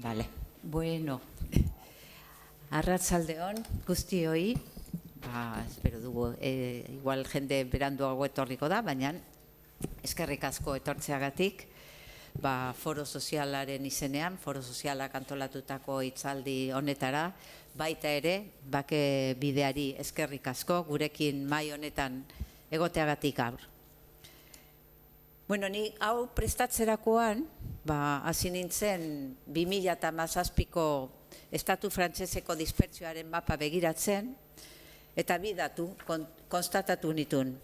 Vale, bueno, arratsaldeon guztioi, espero dugu, igual jende beranduago etorriko da, baina eskerrik asko etortzeagatik, foro sozialaren izenean, foro sozialak antolatutako hitzaldi honetara, baita ere, bake bideari eskerrik asko, gurekin mai honetan egoteagatik gaur. Bueno, ni hau prestatzerakoan, hasi nintzen 2017ko Estatu Frantseseko dispertsioaren mapa begiratzen, eta bi datu konstatatu nituen.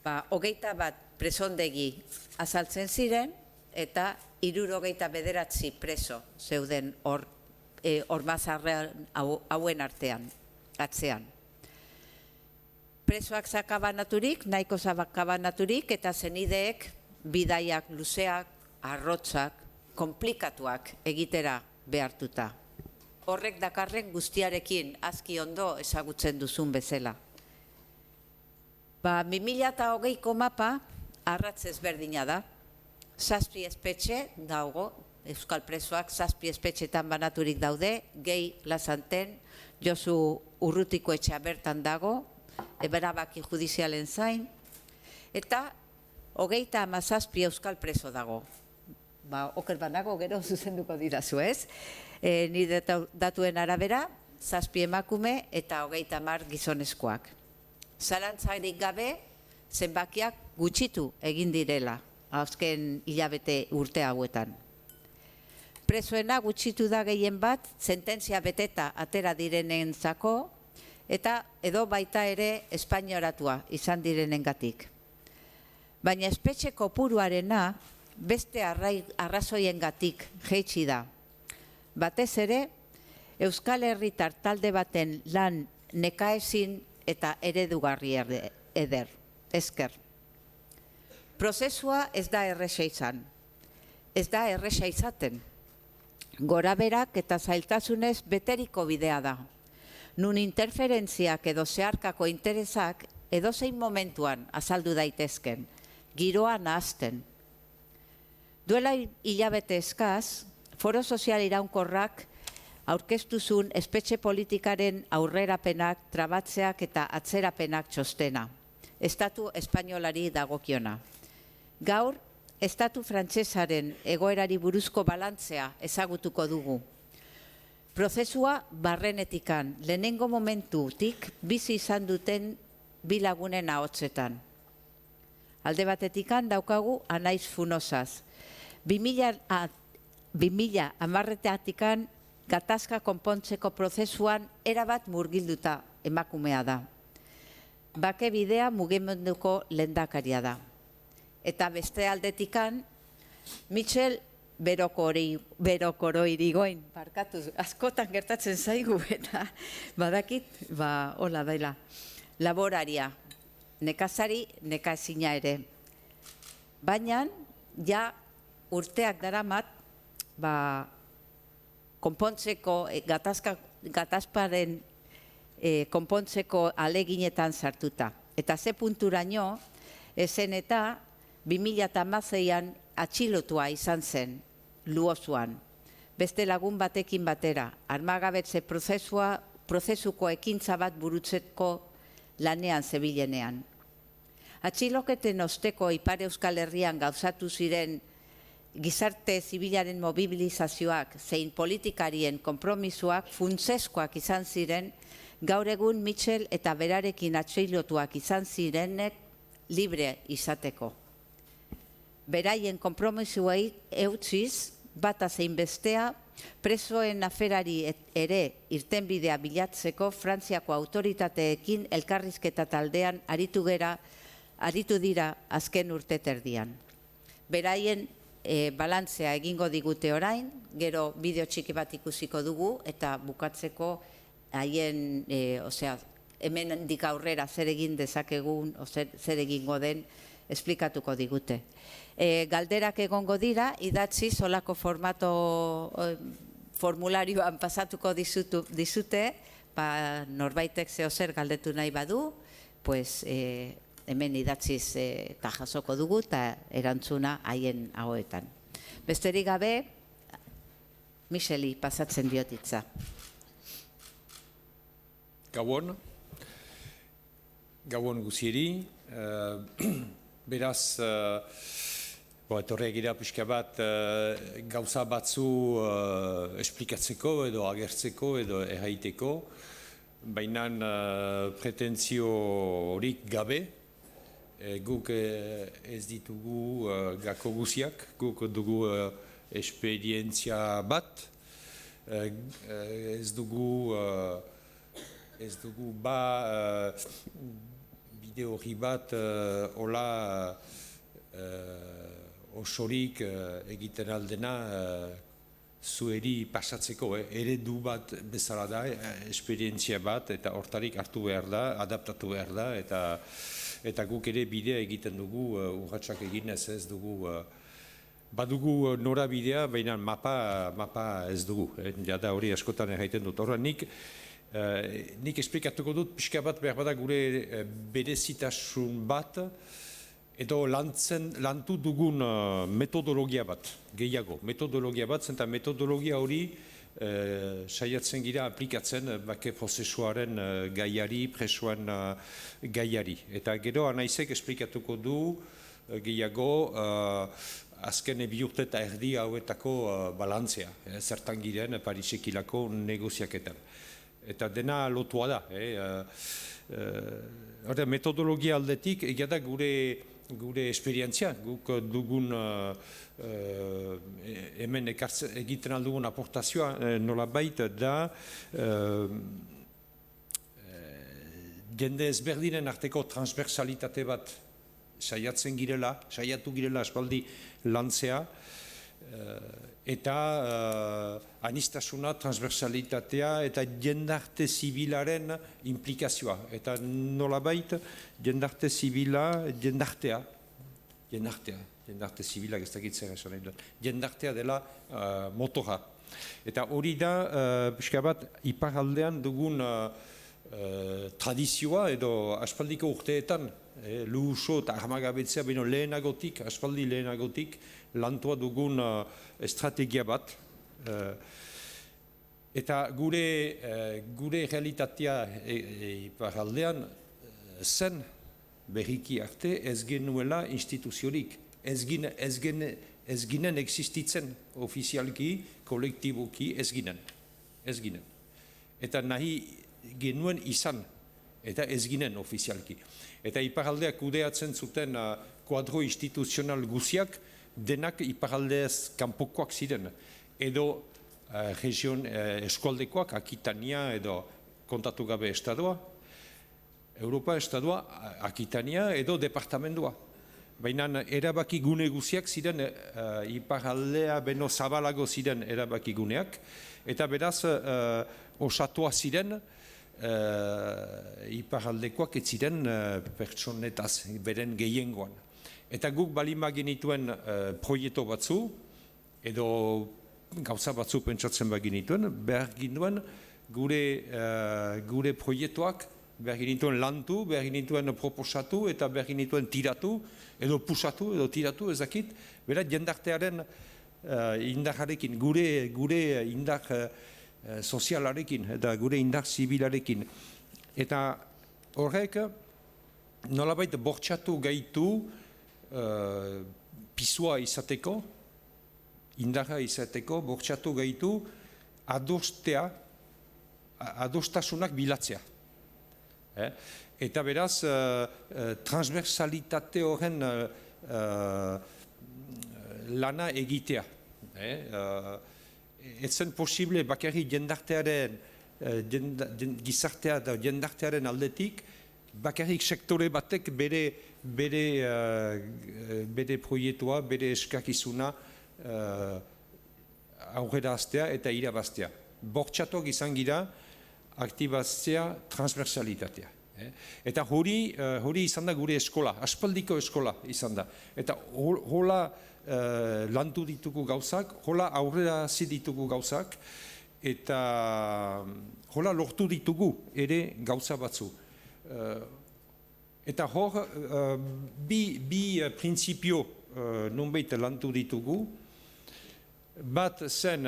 21 presondegi azaltzen ziren, eta 69 preso zeuden ormazarrean hauen artean, atzean. Presoak zakabanaturik, nahiko zakabanaturik, eta zenideek bidaiak luzeak, arrotzak, komplikatuak egitera behartuta. Horrek dakarren guztiarekin azki ondo ezagutzen duzun bezala. 2020ko mapa arratz ezberdina da. 7 espetxe dago, euskal presoak 7 espetxetan banaturik daude, gehi Lasanten, Josu Urrutiko etxea bertan dago, eberabaki judizialen zain, eta 37 euskal preso dago. Oker banago gero zuzenduko dirazu, ez? Nire datuen arabera, 7 emakume eta 30 gizonezkoak. Zalantzarik gabe, zenbakiak gutxitu egin direla, azken hilabete urte hauetan. Presoena gutxitu da gehien bat, sententzia beteta atera direnentzako, eta edo baita ere espainoratua izan direnengatik. Baina espetxe kopuruarena beste arrazoiengatik jaitsi da. Batez ere, Euskal Herritar talde baten lan nekaezin eta eredugarri eder, esker. Prozesua ez da erresa izan, ez da erresa izaten. Goraberak eta zailtasunez beteriko bidea da. Nun interferentziak edo zeharkako interesak edozein momentuan azaldu daitezken, giroa nahazten. Duela hilabete eskaz, Foro Sozial Iraunkorrak aurkeztuzun espetxe politikaren aurrerapenak, trabatzeak eta atzerapenak txostena, Estatu espainolari dagokiona. Gaur, Estatu frantsesaren egoerari buruzko balantzea ezagutuko dugu. Prozesua barrenetikan, lehenengo momentutik bizi izan duten bi lagunen ahotsetan. Alde batetikan daukagu Anaiz Funosaz. 2010 gatazka konpontzeko prozesuan erabat murgilduta emakumea da. Bake bidea mugimenduko lehendakaria da. Eta beste aldetikan, Michel Berokoro irigoin, barkatu, askotan gertatzen zaigu, eta badakit, hola dela, laboraria, nekazari, nekaezina ere. Baina, ja urteak daramat, konpontzeko, gatazparen konpontzeko aleginetan sartuta. Eta ze punturaino, ezen eta 2016an atxilotua izan zen, Luozuan. Beste lagun batekin batera, armagabetze prozesuko ekintza bat burutzeko lanean zebilenean. Atxiloketen osteko Ipar Euskal Herrian gauzatu ziren gizarte zibilaren mobilizazioak zein politikarien konpromisoak funtseskoak izan ziren, gaur egun Michel eta berarekin atxilotuak izan zirenek libre izateko. Beraien konpromisoei eutziz, bata zein bestea, presoen aferari ere irtenbidea bilatzeko Frantziako autoritateekin elkarrizketa taldean aritu dira azken urteterdian. Beraien balantzea egingo digute orain, gero bideo txiki bat ikusiko dugu, eta bukatzeko haien, hemen handik aurrera zer egin dezakegun, zer egingo den, esplikatuko digute. Galderak egongo dira, idatzi solako formularioan pasatuko dizute, norbaitek zeozer galdetu nahi badu, hemen idatziz eta jasoko dugu eta erantzuna haien ahoetan. Besterik gabe, Micheli pasatzen diot hitza. Gabon guzieri, beraz, etorriak gira pixka bat gauza batzu esplikatzeko edo agertzeko edo erraiteko, baina pretentzio horik gabe, guk ez ditugu gako guziak, guk dugu esperientzia bat, ez dugu bide hori bat hola osorik egiten aldena zueri pasatzeko, eredu bat bezala da, esperientzia bat, eta hortarik hartu behar da, adaptatu behar da, eta guk ere bidea egiten dugu, urratsak eginez ez dugu, badugu norabidea, baina mapa ez dugu, jada hori askotan erraiten dut. Horra nik esplikatuko dut, pixka bat behar bada gure berezitasun bat, edo lantu dugun metodologia bat, gehiago. Metodologia bat, zenta metodologia hori saiatzen gira aplikatzen bake prozesuaren gaiari, presoan gaiari. Eta gero anaizek esplikatuko du gehiago azken bi urte eta erdi hauetako balantzea, zertan giren Parisekilako negoziaketan. Eta dena lotua da. Metodologia aldetik, egia da gure esperientzia, guk dugun hemen egiten aldugun aportazioa nolabait da jende ezberdinen arteko transversalitate bat saiatu girela aspaldi lantzea, eta anistasuna, transversalitatea eta jendarte zibilaren implikazioa. Eta nolabait jendarte zibila, jendarte zibilak ez dakitzera esan nahi dut. Jendartea dela motora. Eta hori da, pixka bat, iparaldean dugun tradizioa edo aspaldiko urteetan, luhuso eta armagabetzea, baino aspaldi lehenagotik, lantua dugun estrategia bat. Eta gure realitatea iparaldean zen berriki arte ez genuela instituziorik. Ez ginen existitzen ofizialki, kolektiboki ez ginen. Eta nahi genuen izan, eta ez ginen ofizialki. Eta iparaldeak kudeatzen zuten kuadro instituzional guziak, denak iparaldeaz kanpokoak ziren. Edo region eskualdekoak, Akitania edo kontatu gabe estadoa, Europa estadoa, Akitania edo departamendua. Baina erabaki gune guziak ziren, iparaldea beno zabalago ziren erabaki guneak, eta beraz osatua ziren, iparaldekoak ez ziren pertsonetaz, beren gehiengoan. Eta guk balima genituen proiektu batzu, edo gauza batzu pentsatzen baginituen, behar ginuen gure proiektuak, behar ginituen lantu, behar ginituen proposatu, eta behar ginituen tiratu, edo pusatu, edo tiratu, ezakit, beraz jendartearen indarrarekin, gure indar sozialarekin, eta gure indar zibilarekin. Eta horrek, nolabait bortxatu gaitu, pisua izateko, indarra izateko, bortxatu gaitu, adostasunak bilatzea. Eta beraz, transversalitate horren lana egitea. Ez zen posible bakarri jendartearen, gizartea da jendartearen aldetik, bakarrik sektore batek bere proiektua, bere eskakizuna aurrera aztea eta irabaztea. Bortxatuak izan gira, aktibaztea transversalitatea. Eta hori izan da gure eskola, aspaldiko eskola izan da. Eta hola lantu ditugu gauzak, hola aurrera hasi ditugu gauzak, eta hola lortu ditugu ere gauza batzu. Eta hor, bi printzipio nonbait lantu ditugu, Bat zen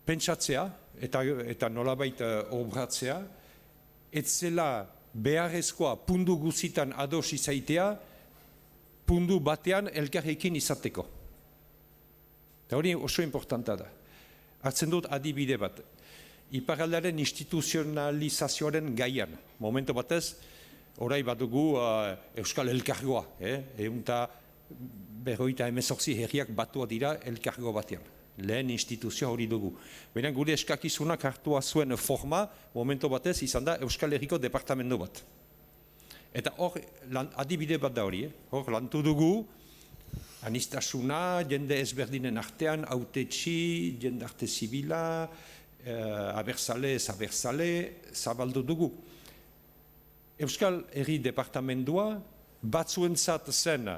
pentsatzea eta nolabait obratzea, ez zela beharrezkoa pundu guzitan ados izaitea, pundu batean elkarrekin izateko. Eta hori oso importanta da. Hartzen dut adibide bat. Iparraldearen instituzionalizazioaren gaian. Momento batez, orai bat dugu Euskal Elkargoa. Eta 58 herriak batua dira elkargo batean. Lehen instituzioa hori dugu. Baina gure eskakizunak hartua zuen forma, momento batez izan da Euskal Herriko departamentu bat. Eta hor, adibide bat da hori, hor lantu dugu, anistasuna, jende ezberdinen artean, autetxi, jendarte zibila, abertzale, ez abertzale, zabaldu dugu. Euskal Herri departamentua batzuentzat zen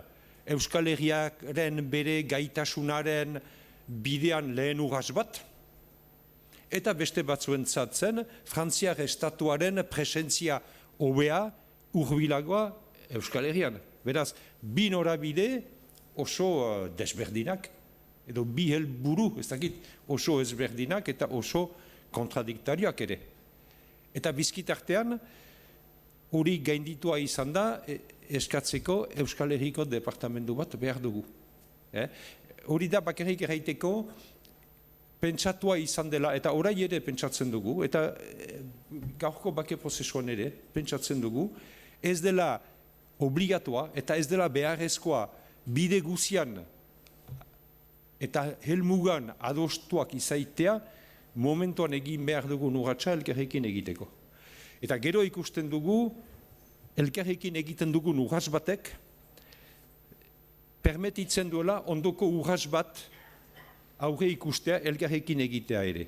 Euskal Herriaren bere gaitasunaren bidean lehen urras bat, eta beste batzuentzat zen Frantziar estatuaren presentzia hobea hurbilagoa Euskal Herrian. Beraz, bi norabide oso desberdinak, edo bi helburu, ez dakit, oso ezberdinak eta oso kontradiktarioak ere. Eta bizkitartean, hori gainditua izan da, eskatzeko Euskal Herriko departamentu bat behar dugu. Hori da bakarrik erraiteko pentsatua izan dela, eta orai ere pentsatzen dugu, eta gaurko bake prozesuan ere pentsatzen dugu, ez dela obligatua eta ez dela beharrezkoa bide guzian eta helmugan adostuak izaitea, momentuan egin behar dugu urratsa elkarrekin egiteko. Eta gero ikusten dugu, elkarrekin egiten dugu urrats batek, permetitzen duela ondoko urrats bat aurre ikustea elkarrekin egitea ere.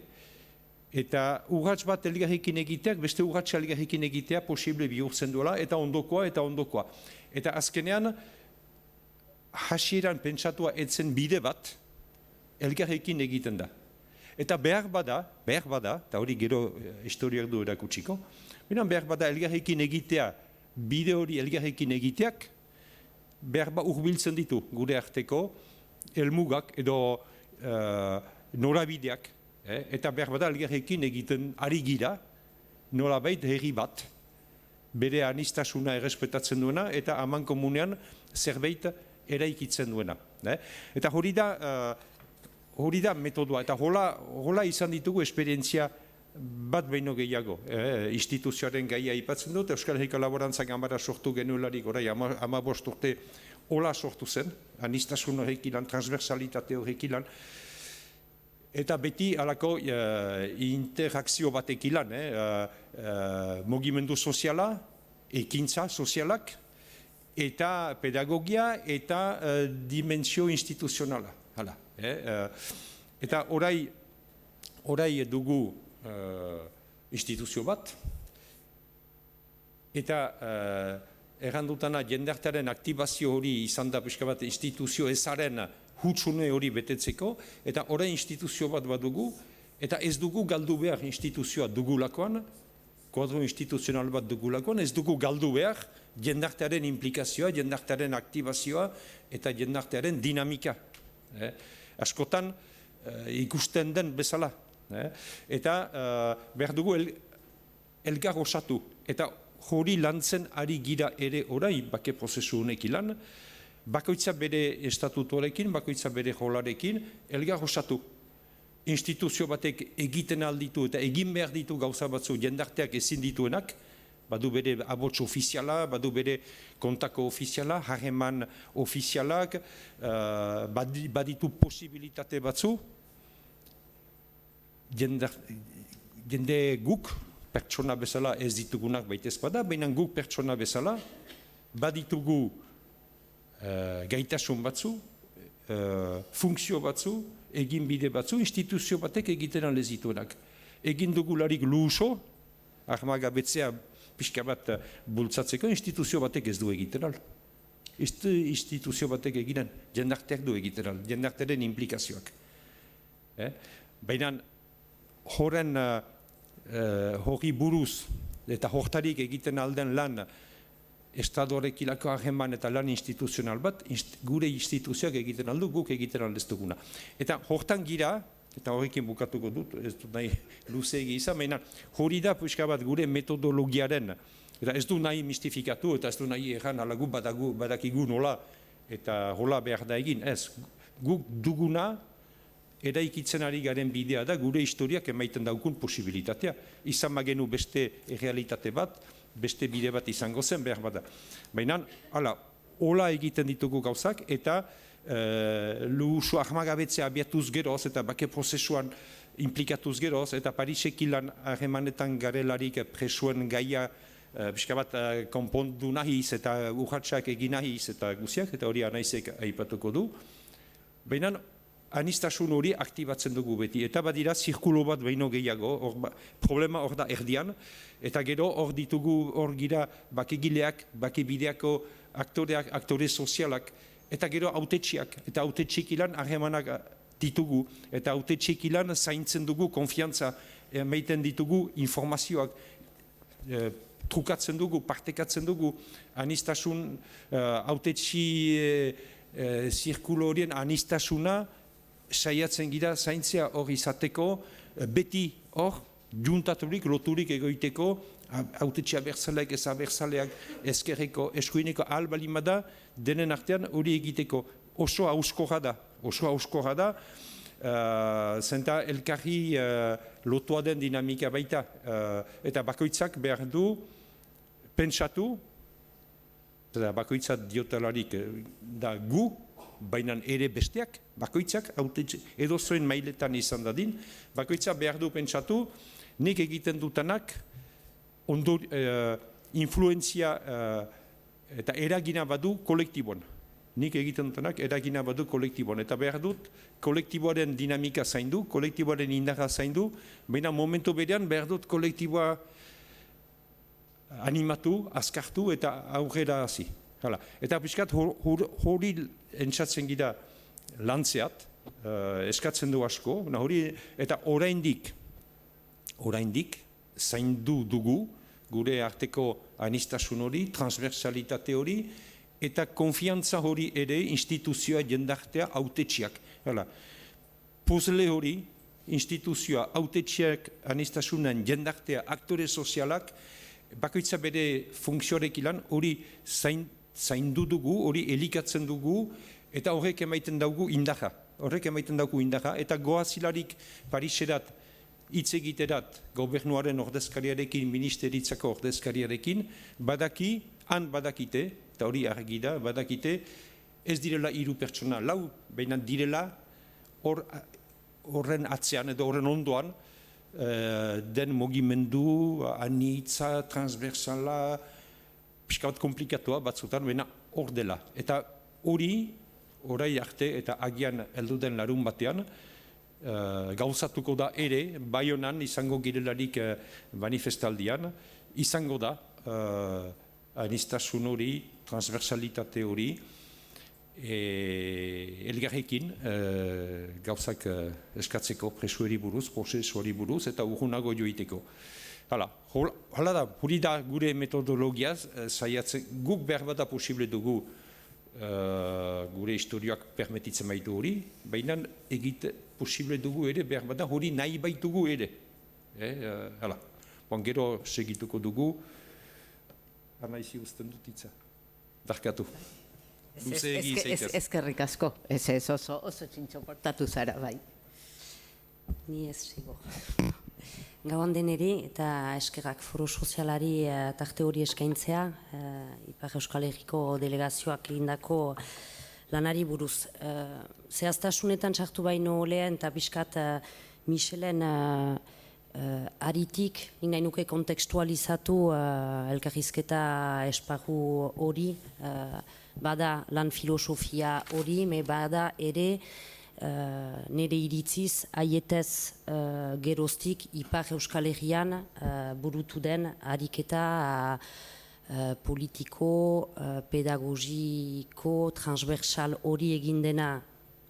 Eta urrats bat elkarrekin egiteak, beste urratsa elkarrekin egitea posible bihurtzen duela, eta ondokoa, eta ondokoa. Eta azkenean, hasieran pentsatua etzen bide bat, elkarrekin egiten da. Eta behar bada, eta hori gero historiak du erakutsiko, behar bada elkarrekin egitea, bide hori elkarrekin egiteak, behar ba urbiltzen ditu gure arteko helmugak edo norabideak, eta behar bada elkarrekin egiten ari gira, nolabait herri bat, bere anistasuna errespetatzen duena, eta aman komunean zerbait eraikitzen duena. Eta hori da metodoa, eta hola izan ditugu esperientzia bat beino gehiago. Instituzioaren gaia aipatzen dut, Euskal Herriko Laborantza Ganbara sortu genuelarik, orai 15 urte hola sortu zen, anistasun horrek ilan, transversalitate horrek ilan, eta beti alako interakzio batek ilan, mugimendu soziala, ekintza sozialak, eta pedagogia eta dimensio instituzionala. Eta orai dugu instituzio bat, eta errandutana jendartearen aktibazio hori izan da pixka bat instituzio ezaren hutsune hori betetzeko, eta orai instituzio bat dugu, eta ez dugu galdu behar instituzioa dugulakoan, kuadro instituzional bat dugulakoan, ez dugu galdu behar jendartearen implikazioa, jendartearen aktibazioa, eta jendartearen dinamika. Askotan ikusten den bezala. Eta behar dugu elgar osatu. Eta hori lantzen ari gira ere orai bake prozesu honek ilan, bakoitza bere estatutuarekin, bakoitza bere jolarekin, elgar osatu. Instituzio batek egiten alditu eta egin behar ditu gauza batzu jendarteak ezin dituenak, badu bere abots ofiziala, badu bere kontako ofiziala, harreman ofizialak, baditu posibilitate batzu, jende guk, pertsona bezala ez ditugunak baitez bada, baina guk pertsona bezala, baditugu gaitasun batzu, funkzio batzu, egin bide batzu, instituzio batek egiten alezituenak. Egin dugularik luso, armagabetzea pixka bat bultzatzeko, instituzio batek ez du egiten al. Instituzio batek egiten, jendarteak du egiten al, jendartearen implikazioak. Baina horri buruz eta hortarik egiten alden lan Estadoarekilako harreman eta lan instituzional bat, gure instituzioak egiten aldu, guk egiten aldeztuguna. Eta hortan gira, eta horrekin bukatuko dut, ez dut nahi luzeegi izan, baina hori da puska bat gure metodologiaren, eta ez du nahi mistifikatu, eta ez du nahi erran alagu badakigu nola, eta hola behar da egin, ez. Guk duguna, eraikitzen ari garen bidea da, gure historiak emaiten daukun posibilitatea. Izan magenu beste errealitate bat, beste bide bat izango zen behar bada. Baina, hola egiten ditugu gauzak, eta luzu ahmagabetzea abiatuz geroz, eta bake prozesuan implikatuz geroz, eta Parisek ilan harremanetan garelarik presuen gaia pixka bat konpondu nahiz, eta urratxak egin nahiz, eta guziak, eta hori anaizek aipatuko du. Baina, anistasun hori aktibatzen dugu beti, eta badira zirkulo bat behin gehiago, problema hor da erdian, eta gero hor ditugu hor gira bakegileak, bakebideako aktoreak, aktore sozialak, eta gero autetxiak, eta autetxik ilan harremanak ditugu, eta autetxik ilan zaintzen dugu konfiantza, emaiten ditugu informazioak, trukatzen dugu, partekatzen dugu, anistasun autetxi zirkulo horien anistasuna, saiatzen gira zaintzea hor izateko, beti hor, juntaturik, loturik egoiteko, autetxea berzaleak, ez abertzaleak, ezkerreko, eskuineko albalimada, denen artean hori egiteko oso hauskorra da, zenta elkarri lotua den dinamika baita, eta bakoitzak behar du pentsatu, eta bakoitzak diotelarik da gu, baina ere besteak, bakoitzak, edo zoen mailetan izan dadin, bakoitzak behar du pentsatu, nik egiten dutanak, influenzia eta eragina badu kolektibon. Nik egiten dutanak eragina badu kolektibon. Eta behar dut, kolektiboaren dinamika zaindu, kolektiboaren indarra zaindu, baina momentu berean behar dut kolektiboa animatu, azkartu eta aurrera hasi. Eta piskat hori entzatzen gira lantzeat, eskatzen du asko, eta oraindik zaindu dugu gure arteko anistasun hori, transversalitate hori, eta konfiantza hori ere instituzioa jendartea autetxiak. Puzzle hori, instituzioa autetxiak anistasunan jendartea aktore sozialak, bakoitza bere funktziorek ilan hori zaindu dugu, hori elikatzen dugu, eta horrek emaiten daugu indaja. Eta goazilarik Pariserat hitz egiterat gobernuaren ordezkariarekin, ministeritzako ordezkariarekin, badakite, eta hori argi da, badakite, ez direla 3 pertsona, 4, baina direla horren atzean edo horren ondoan, den mugimendu, anitza, transversala, pixka bat komplikatua batzutan, baina hor dela. Eta hori, orai arte eta agian helduden larun batean, gauzatuko da ere, Baionan izango girelarik manifestaldian, izango da anistasun hori, transversalitate hori, elgarrekin gauzak eskatzeko presueri buruz, prozesuari buruz, eta urrunago joiteko. Hala da, hori da gure metodologiaz, guk behar bada posible dugu gure historiak permetitzen baitu hori, baina egite posible dugu ere, behar bada hori nahi baitugu ere. Gero segituko dugu, anaizi usten dutitza. Darkatu. Ezkerrik asko, ez oso txintxo portatu zara bai. Ni ez zigo. Gauan deneri eta eskerrak foro sozialari tarte hori eskaintzea, Ipar Euskal Herriko delegazioak egindako lanari buruz. Zehaztasunetan sartu baino lehen eta pixkat Michelen aritik, nik nahi nuke kontekstualizatu elkarrizketa esparru hori, bada lan filosofia hori, me bada ere nire iritziz aietez geroztik Ipar Euskal Herrian burutu den ariketa politiko, pedagogiko, transversal hori egin dena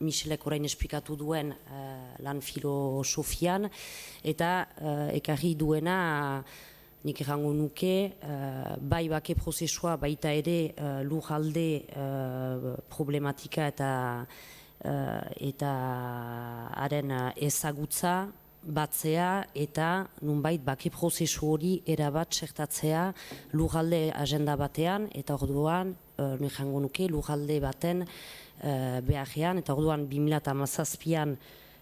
Michelek orain esplikatu duen lan filosofian, eta ekarri duena nik errango nuke, bai bake prozesua baita ere lurralde problematika eta haren ezagutza batzea eta nunbait bake prozesu hori erabat txertatzea lurralde agenda batean eta orduan nik errango nuke lurralde baten beharrean eta orduan 2017an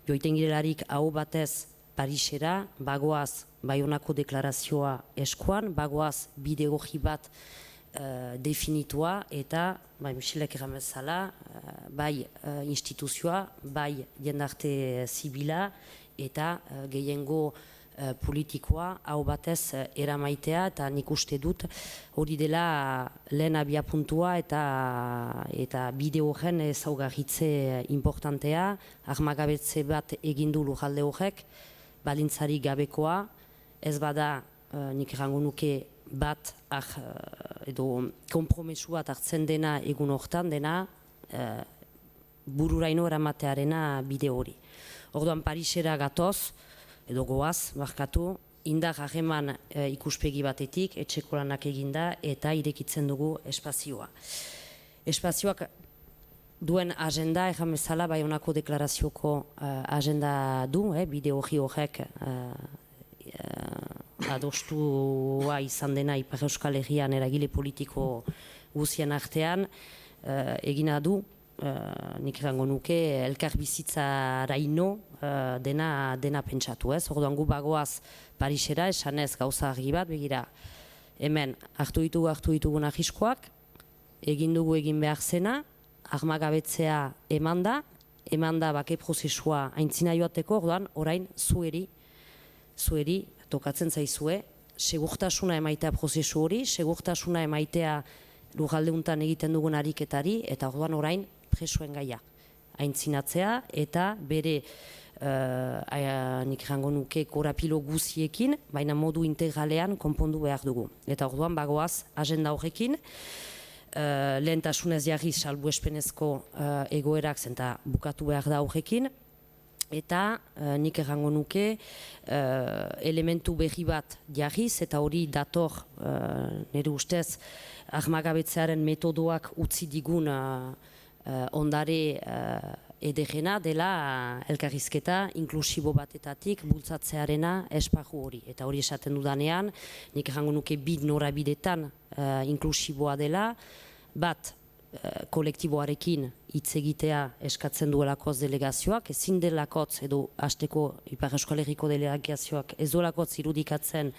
joiten girelarik hau batez Parisera, bagoaz Baionako deklarazioa eskuan, bagoaz bideogi bat definitua eta Michelek erramezala, bai instituzioa, bai jendarte zibila eta gehiengo politikoa hau batez eramaitea eta nik uste dut hori dela lehen abiapuntua eta bide horren ezaugarritze importantea, armagabetze bat egindu lurralde horrek, balintzarik gabekoa, ez bada nik errango nuke bat edo konpromesu bat hartzen dena egun hortan dena bururaino eramatearena bide hori. Orduan Parisera gatoz, edo goaz, markatu, indar harreman ikuspegi batetik, etxeko lanak eginda eta irekitzen dugu espazioa. Espazioak duen agenda, erran bezala, Baionako deklarazioko agenda du, bide horrek adostua izan dena Ipar Euskal Herrian eragile politiko guzien artean, egina du, nik errango nuke, elkar bizitzaraino dena pentsatu, ez? Orduan gu bagoaz Parisera, esanez gauza argi bat, begira, hemen hartu ditugun ahiskoak, egin dugu egin behar zena, armagabetzea emanda bake prozesua aintzina joateko, orduan orain zueri tokatzen zaizue, segurtasuna emaitea prozesu hori, segurtasuna emaitea lurraldeuntan egiten dugun ariketari, eta orduan orain presoen gaia aintzinatzea, eta bere nik errango nuke korapilo guziekin, baina modu integralean konpondu behar dugu. Eta orduan bagoaz agenda horrekin, lehentasunez jarri salbuespenezko egoerak zenta bukatu behar da horrekin, eta nik errango nuke elementu berri bat jarriz eta hori dator nire ustez armagabetzearen metodoak utzi digun ondare ederrena dela elkarrizketa inklusibo batetatik bultzatzearena esparru hori. Eta hori esaten dudanean, nik errango nuke bid norabidetan inklusiboa dela, bat kolektiboarekin hitz egitea eskatzen duelakoz delegazioak, ezin delakotz edo hasteko Ipar Euskal Herriko delegazioak ez duelakotz irudikatzen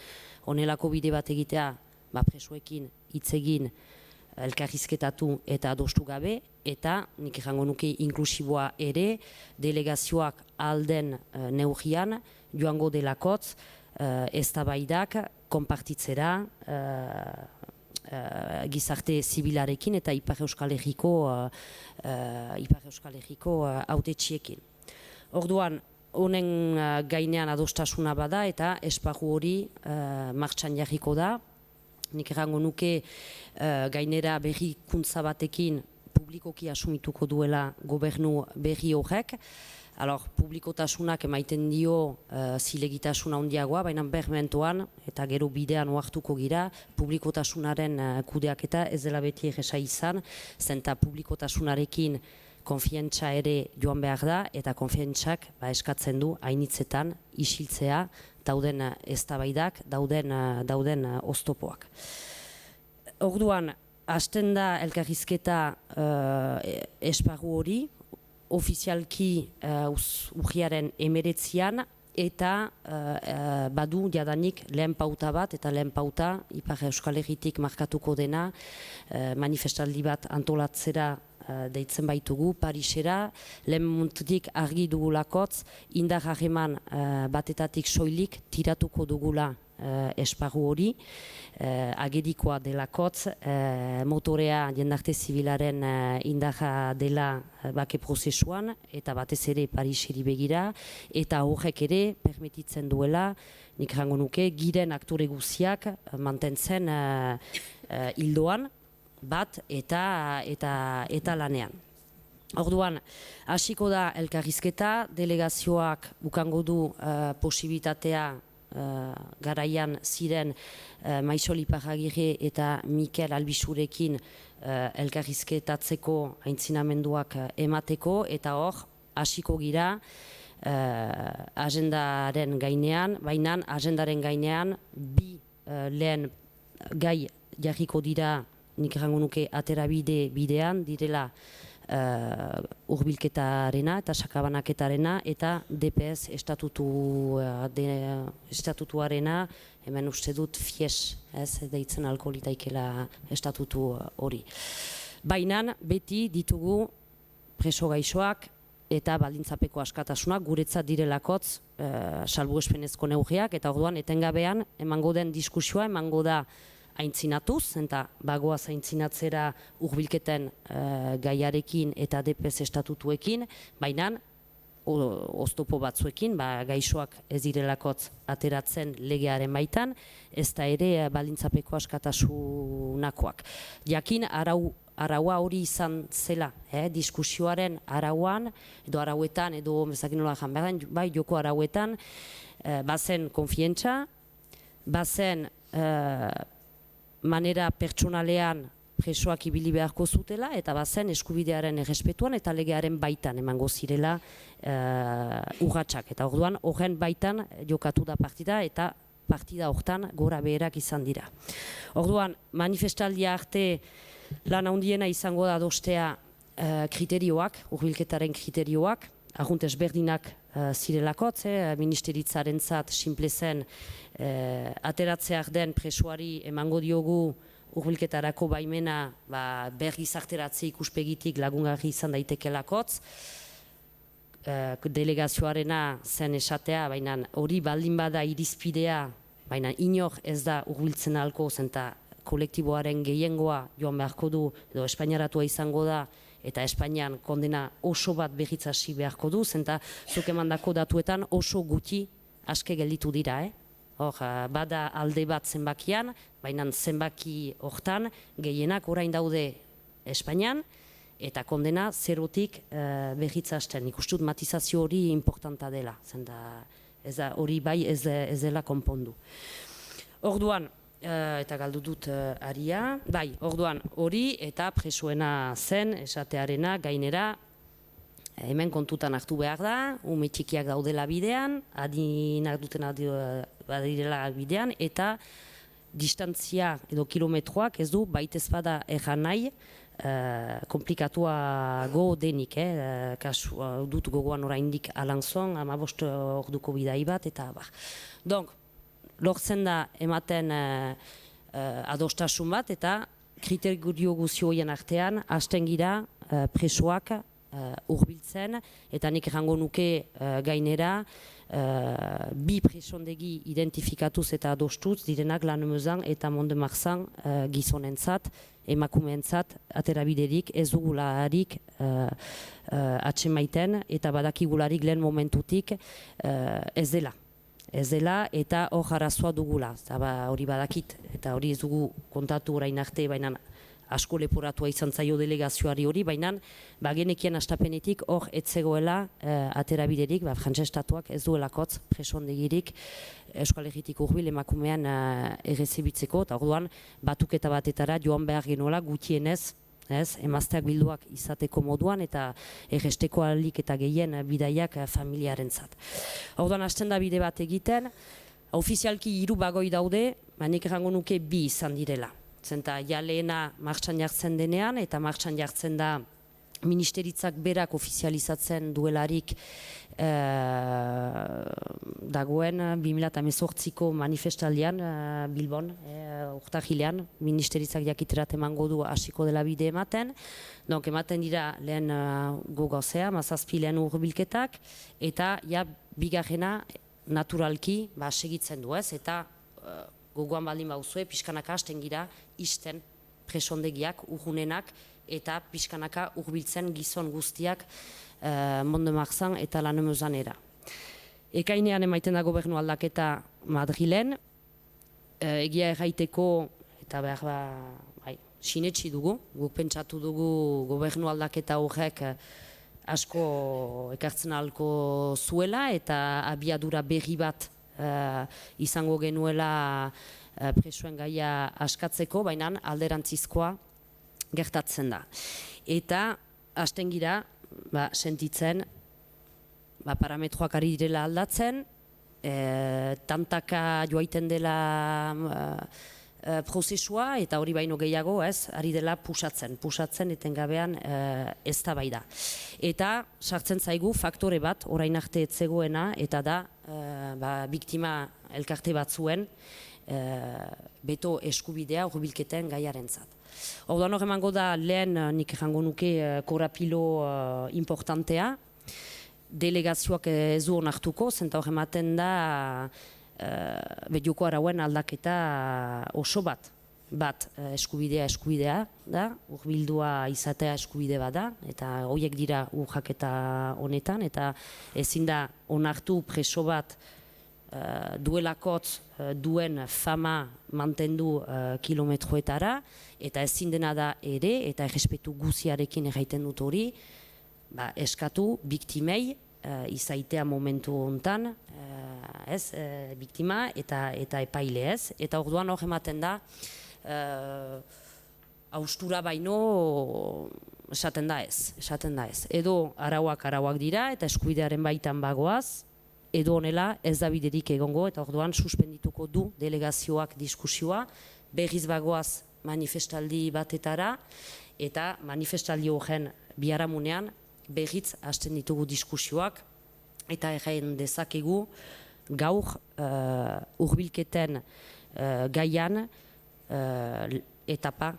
onelako bide bat egitea presoekin hitz egin elkarrizketatu eta adostu gabe, eta nik errango nuke inklusiboa ere delegazioak alden neurrian joango delakotz eztabaidak konpartitzera gizarte zibilarekin eta Ipar Euskal Herriko hautetxiekin. Orduan, honen gainean adostasuna bada eta esparru hori martxan jarriko da. Nik errango nuke gainera berrikuntza batekin publikoki asumituko duela gobernu berri horrek. Publikotasunak emaiten dio zilegitasuna handiagoa, baina bermentoan eta gero bidean oartuko gira, publikotasunaren kudeaketa ez dela beti erresa izan, zenta publikotasunarekin konfientza ere joan behar da, eta konfientzak eskatzen du hainitzetan isiltzea dauden eztabaidak, dauden oztopoak. Orduan, hasten da elkarrizketa esparru hori, ofizialki urriaren 19an eta badu jadanik lehen pauta bat eta lehen pauta Ipar Euskal Herritik markatuko dena manifestaldi bat antolatzera deitzen baitugu Parisera, lehen momentutik argi dugulakotz indar harreman batetatik soilik tiratuko dugula esparru hori, agerikoa delakotz, motorea jendarte zibilaren indarra dela bake prozesuan, eta batez ere Pariseri begira, eta horrek ere permititzen duela, nik errango nuke, giren aktore guziak mantentzen hildoan, bat eta lanean. Orduan, hasiko da elkarrizketa, delegazioak bukango du posibilitatea garaian ziren Maixol Iparragirre eta Mikel Albisurekin elkarrizketatzeko aintzinamenduak emateko, eta hor hasiko gira agendaren gainean, baina agendaren gainean bi lehen gai jarriko dira, nik errango nuke aterabide bidean, direla hurbilketarena eta sakabanaketaren eta DPS estatutuarena, hemen uste dut FIES, deitzen alko litaikela estatutu hori. Baina beti ditugu preso gaixoak eta baldintzapeko askatasunak guretzat direlakotz salbuespenezko neurriak, eta orduan etengabean emango den diskusioa emango da aintzinatuz, eta bagoaz aintzinatzera hurbilketen gaiarekin eta DPS estatutuekin, baina oztopo batzuekin, gaixoak ez direlakotz ateratzen legearen baitan, ez da ere baldintzapeko askatasunakoak. Jakin araua hori izan zela, diskusioaren arauan, edo arauetan, edo mezakin nola jan behar, bai joko arauetan, bazen konfientza, bazen manera pertsonalean presoak ibili beharko zutela, eta bazen eskubidearen errespetuan eta legearen baitan emango zirela urratsak. Eta orduan horren baitan jokatu da partida, eta partida hortan gora beherak izan dira. Orduan manifestaldia arte lan handiena izango da adostea kriterioak, hurbilketaren kriterioak, argunt ezberdinak zirelakotz, ministeritzarentzat sinple zen ateratzeak den presoari emango diogu hurbilketarako baimena bergizarteratze ikuspegitik lagungarri izan daitekelakotz. Delegazioarena zen esatea, baina hori baldin bada irizpidea, baina inor ez da hurbiltzen ahalko, zenta kolektiboaren gehiengoa joan beharko du, edo espainiaratua izango da, eta Espainian kondena oso bat berritzasi beharko du, zenta zuk emandako datuetan oso gutxi aske gelditu dira. Hor, bada alde bat zenbakian, baina zenbaki hortan gehienak orain daude Espainian, eta kondena zerotik berritzasten. Ikustut matizazio hori importanta dela, zenta hori bai ez dela konpondu. Orduan, eta galdu dut aria, bai, orduan hori eta presoena zen esatearena gainera, hemen kontutan hartu behar da, ume txikiak daudela bidean, adinak duten badirela bidean, eta distantzia edo kilometroak ez du baitez bada erran nahi komplikatuago denik, dut gogoan oraindik Alanzon, 15 orduko bidai bat, eta bar. Donc, lortzen da ematen adostasun bat, eta kriterio guzioien artean hasten gira presoak hurbiltzen, eta nik errango nuke gainera bi presondegi identifikatuz eta adostuz direnak Lannemezan eta Mont-de-Marsan gizonentzat, emakumeentzat aterabiderik ez dugularik atsemaiten, eta badakigularik lehen momentutik ez dela. Ez dela, eta hor arazoa dugula, hori badakit, eta hori ez dugu kontatu orain arte, baina asko leporatua izan zaio delegazioari hori, baina genekien astapenetik hor etzegoela aterabiderik, frantses estatuak ez duelakotz presondegirik Euskal Herritik hurbil emakumean errezibitzeko, eta orduan batuketa batetara joan behar genuela gutienez, emazteak bilduak izateko moduan eta erresteko ahalik eta gehien bidaiak familiarentzat. Orduan hasten da bide bat egiten, ofizialki 3 bagoi daude, nik errango nuke 2 izan direla. Zenta ja lehena martxan jartzen denean, eta martxan jartzen da ministeritzak berak ofizializatzen duelarik dagoen 2018ko manifestaldian Bilbon, urtarrilean, ministeritzak jakiterat emango du hasiko dela bide ematen. Donc ematen dira lehen gogozea, 17 lehen hurbilketak, eta ja bigarrena naturalki segitzen du ez, eta gogoan baldin bauzue, pixkanaka hasten gira isten presondegiak, urgunenak, eta pixkanaka hurbiltzen gizon guztiak Mont-de-Marsan eta Lannemezanera. Ekainean emaiten da gobernu aldaketa Madrilen, egia erraiteko, eta behar sinetsi dugu, guk pentsatu dugu gobernu aldaketa horrek asko ekartzen ahalko zuela, eta abiadura berri bat izango genuela presoen gaia askatzeko, baina alderantzizkoa gertatzen da. Eta hasten gira sentitzen parametroak ari direla aldatzen, tantaka joaiten dela prozesua eta hori baino gehiago ari dela pusatzen etengabean eztabaida. Eta sartzen zaigu faktore bat orain arte ez zegoena eta da biktima elkarte batzuen beto eskubidea hurbilketen gaiarentzat. Orduan hor emango da lehen nik ejango nuke korapilo importantea, delegazioak ez du onartuko, zenta hor ematen da joko arauen aldaketa oso bat eskubidea da, hurbildua izatea eskubide bat da, eta horiek dira urjaketa honetan, eta ezin da onartu preso bat duelakotz duen fama mantendu kilometroetara, eta ezin dena da ere, eta errespetu guziarekin erraiten dut hori, eskatu biktimei izaitea momentu hontan, biktima eta epaile ez. Eta orduan hor ematen da, haustura baino esaten da ez. Edo arauak dira eta eskubidearen baitan bagoaz, edo honela ez da biderik egongo eta orduan suspendituko du delegazioak diskusioa, berriz bagoaz manifestaldi batetara, eta manifestaldi horren biharamunean berriz hasten ditugu diskusioak, eta errain dezakegu gaur hurbilketen gaian etapa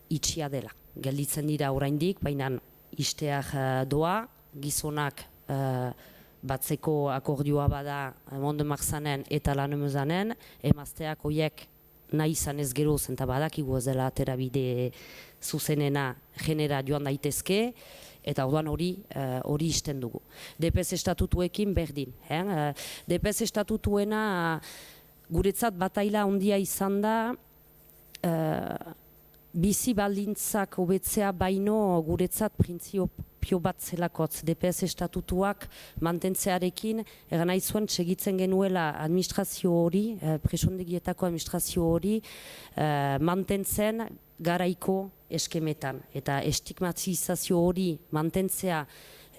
itxia dela. Gelditzen dira oraindik, baina isteak doa, gizonak batzeko akordioa bada Mont-de-Marsanen eta Lannemuzanen, emazteak horiek nahi izan ez gero zenta badakigu ez dela aterabide zuzenena genera joan daitezke, eta orduan hori isten dugu. DPS estatutuekin berdin. DPS estatutuena guretzat bataila handia izan da, bizi baldintzak hobetzea baino guretzat printzipio bat zelakotz. DPS estatutuak mantentzearekin, egan nahi zuen segitzen genuela administrazio hori, presondegietako administrazio hori, mantentzen garaiko eskemetan. Eta estigmatizazio hori mantentzea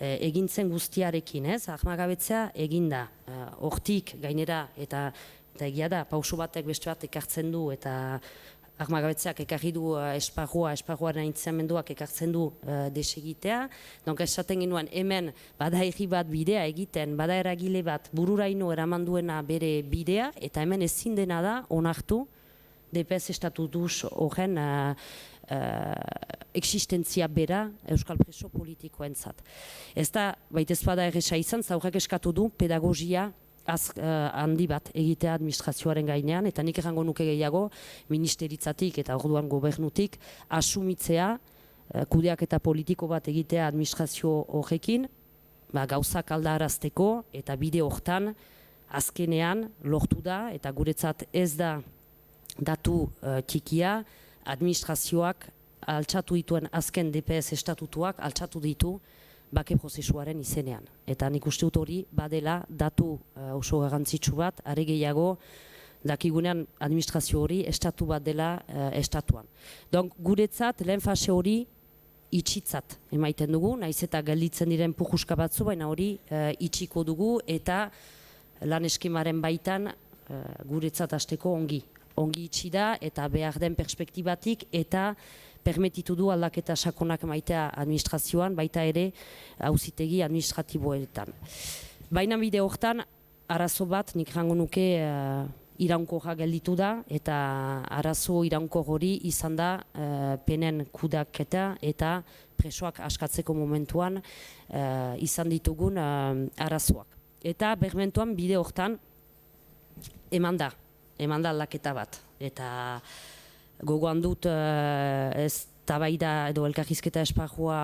egintzen guztiarekin, ahmagabetzea eginda. Hortik gainera, eta egia da, pauso batek beste bat ekartzen du, eta ahmagabetzeak ekarri du esparruaren aintzamenduak ekartzen du desegitea. Donk esaten genuen hemen bada herri bat bidea egiten, bada eragile bat bururaino eraman duena bere bidea, eta hemen ezin dena da onartu DPS estatutuz horren existentzia bera euskal preso politikoentzat. Ez da, baitez bada erresa izan, zaurrak eskatu du pedagogia handi bat egitea administrazioaren gainean, eta nik errango nuke gehiago ministeritzatik eta orduan gobernutik asumitzea kudeaketa politiko bat egitea administrazio horrekin, gauzak aldarazteko eta bide hortan azkenean lortu da, eta guretzat ez da datu txikia, administrazioak altxatu dituen azken DPS estatutuak altxatu ditu bake prozesuaren izenean. Eta nik uste dut hori badela datu oso garrantzitsu bat, are gehiago dakigunean administrazio hori estatu bat dela estatuan. Donk guretzat lehen fase hori itxitzat emaiten dugu, naiz eta gelditzen diren pujuska batzu, baina hori itxiko dugu eta lan eskemaren baitan guretzat hasteko ongi itxi da eta behar den perspektibatik eta permititu du aldaketa sakonak maitea administrazioan, baita ere auzitegi administratiboetan. Baina bide hortan, arazo bat nik jango nuke iraunkorra gelditu da, eta arazo iraunkor hori izan da penen kudaketa eta presoak askatzeko momentuan izan ditugun arazoak. Eta bermentuan bide hortan eman da aldaketa bat. Eta gogoan dut eztabaida edo elkarrizketa esparrua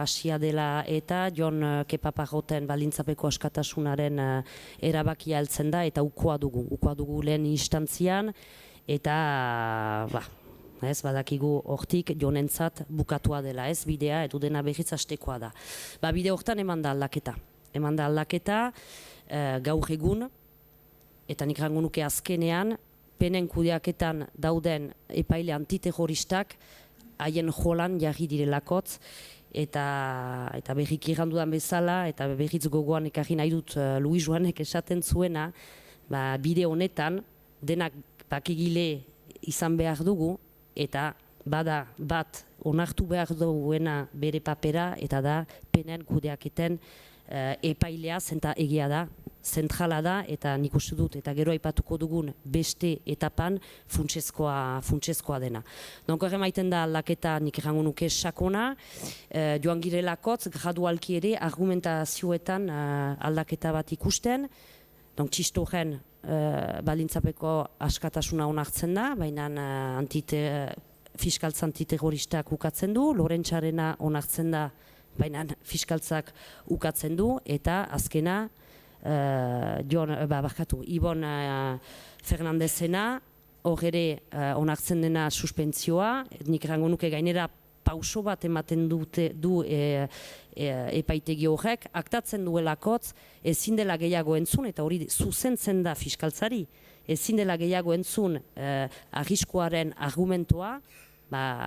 hasia dela eta Jon Kepa-Parroten baldintzapeko askatasunaren erabakia heltzen da eta ukoa dugu lehen instantzian eta badakigu hortik Jonentzat bukatua dela bidea edo dena berriz hastekoa da. Bide hortan eman da aldaketa gaur egun eta nik rango nuke azkenean, penen kudeaketan dauden epaile antiterroristak haien jolan jarri direlakotz, eta berriki errandudan bezala, eta berriz gogoan ekarri nahi dut Luis Joanek esaten zuena, bide honetan denak bakigile izan behar dugu, eta bada bat onartu behar duena bere papera, eta da penen kudeaketen epailea zenta egia da, zentrala da, eta nik uste dut, eta gero aipatuko dugun beste etapan funtsezkoa dena. Donko maiten da aldaketa nik errango nuke sakona, joan girelakotz, gradualki ere argumentazioetan aldaketa bat ikusten, txistoren baldintzapeko askatasuna onartzen da, baina fiskaltza antiterroristak ukatzen du, Lorentzarena onartzen da, baina fiskaltzak ukatzen du, eta azkena Ibon Fernandezena hor ere onartzen dena suspentsioa, nik errango nuke gainera pauso bat ematen du epaitegi horrek, aktatzen duelakotz ezin dela gehiago entzun, eta hori zuzentzen da fiskaltzari, ezin dela gehiago entzun arriskuaren argumentoa,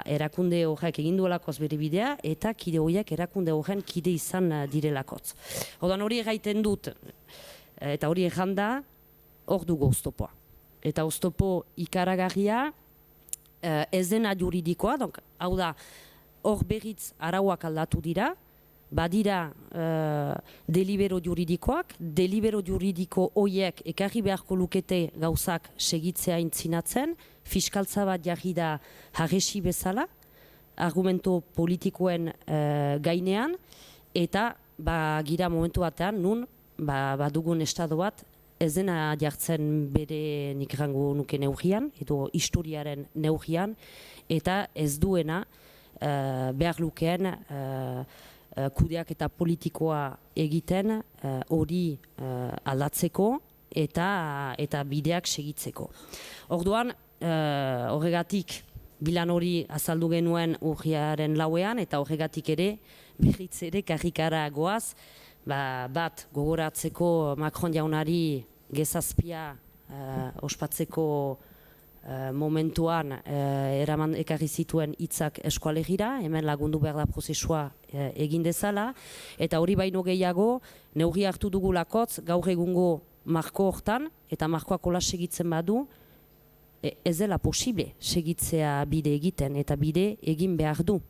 erakunde horrek egin duelakoz bere bidea, eta kide horiek erakunde horren kide izan direlakotz. Odan hori egiten dut, eta hori erranda, hor dugu oztopoa. Eta oztopo ikaragarria ez dena juridikoa, hau da, hor berriz arauak aldatu dira, badira delibero juridikoak, delibero juridiko horiek ekarri beharko lukete gauzak segitzea intzinatzen, fiskaltza bat jarri da harresi bezala, argumento politikoen gainean, eta gira momentu batean, nun badugun estado bat, ez dena jartzen bere nik errango nuke neurrian, edo historiaren neurrian, eta ez duena behar lukeen kudeak eta politikoa egiten hori aldatzeko eta bideak segitzeko. Orduan, horregatik bilan hori azaldu genuen urriaren lauean, eta horregatik ere berriz ere karrikara goaz, bat gogoratzeko Macron jaunari gezazpia ospatzeko momentuan ekarri zituen hitzak eskualegira, hemen lagundu behar da prozesua egin dezala, eta hori baino gehiago, neurri hartu dugulakotz gaur egungo marko hortan, eta markoak hola segitzen badu, ez dela posible segitzea bide egiten, eta bide egin behar du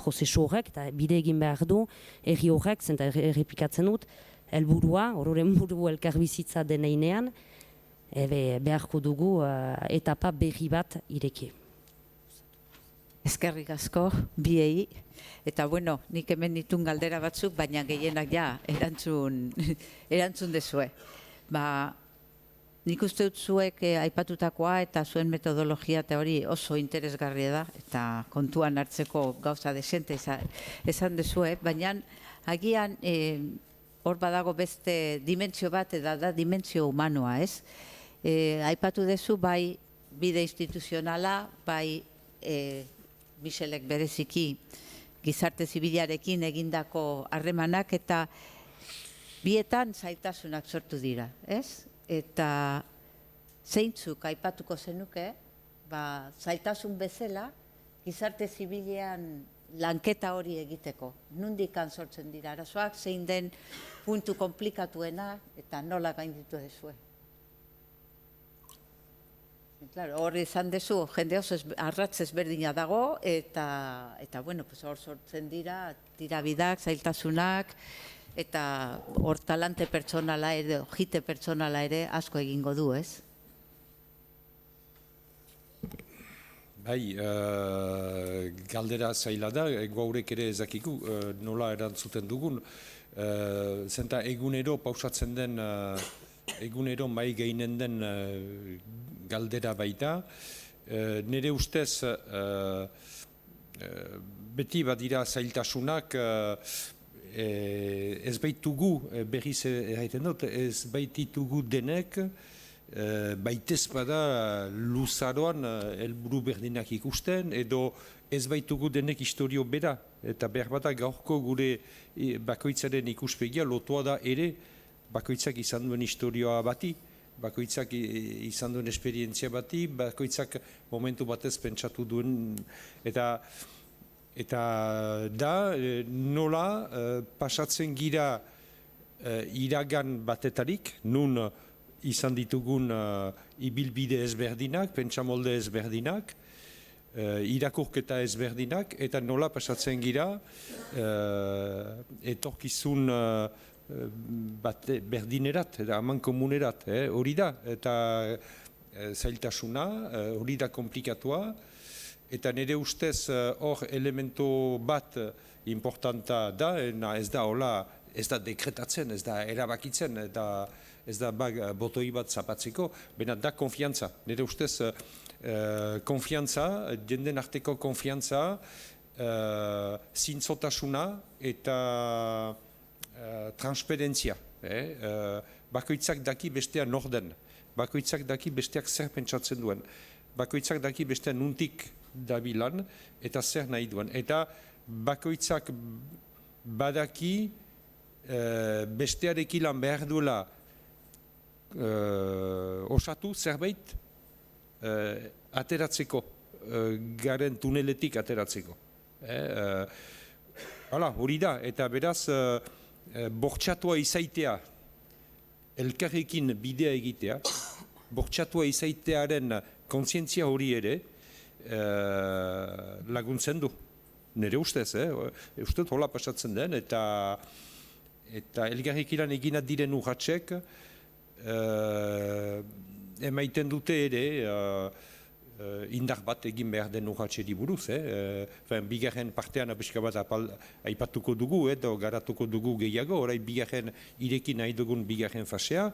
prozesu horrek, eta bide egin behar du erri horrek, zenta errepikatzen dut, helburua, ororen buru elkarbizitza deneinean, beharko dugu etapa berri bat ireki. Eskerrik asko, biei. Eta bueno, nik hemen ditun galdera batzuk, baina gehienak ja erantzun dezue. Nik uste dut zuek aipatutakoa eta zuen metodologia eta hori oso interesgarria da, eta kontuan hartzeko gauza desente esan dezue, baina agian hor badago beste dimentsio bat, eta da dimentsio humanoa, ez? Aipatu dezu bai bide instituzionala, bai Michelek bereziki gizarte zibilarekin egindako harremanak, eta bietan zailtasunak sortu dira, ez? Eta zeintzuk aipatuko zenuke, zailtasun bezala gizarte zibilean lanketa hori egiteko. Nondik sortzen dira arazoak, zein den puntu komplikatuena eta nola gainditu dezue. Hor izan dezu, jende oso arratz ezberdina dago, eta bueno, hor sortzen dira, tirabidak, zailtasunak, eta hor talante pertsonala ere, jite pertsonala ere asko egingo du, ez? Bai, galdera zaila da, gaurek ere ezakiku nola erantzuten dugun, zenta egunero pausatzen den, egunero mai geinen den galdera baita. Nire ustez, beti badira zailtasunak, ez baitugu, berriz erraiten dut, ez baitugu denek, baitez bada luzaroan helburu berdinak ikusten, edo ez baitugu denek historio bera, eta behar bada gaurko gure bakoitzaren ikuspegia lotua da ere bakoitzak izan duen historioa bati, bakoitzak izan duen esperientzia bati, bakoitzak momentu batez pentsatu duen, eta da nola pasatzen gira iragan batetarik, nun izan ditugun ibilbide ezberdinak, pentsamolde ezberdinak, irakurketa ezberdinak, eta nola pasatzen gira etorkizun berdinerat, aman komunerat, hori da, eta zailtasuna, hori da komplikatua, eta nire ustez hor elemento bat importanta da, ez da hola, ez da dekretatzen, ez da erabakitzen, ez da botoi bat zapatzeko, baina da konfiantza. Nire ustez konfiantza, jenden arteko konfiantza, zintzotasuna eta transparentzia. Bakoitzak daki bestea norden, bakoitzak daki besteak zer pentsatzen duen, bakoitzak daki bestea nuntik dabilan eta zer nahi duen. Eta bakoitzak badaki bestearekin lan behar duela osatu zerbait ateratzeko, garen tuneletik ateratzeko. Hori da, eta beraz bortxatua izaitea, elkarrekin bidea egitea, bortxatua izaitearen kontzientzia hori ere laguntzen du. Nire ustez, ustez hola pasatzen den, eta elkarrekin egina diren urratsek emaiten dute ere indar bat egin behar den urratseri buruz. Bigarren partean abeska bat aipatuko dugu, edo garatuko dugu gehiago, orai bigarren irekin nahi dugun bigarren fasea,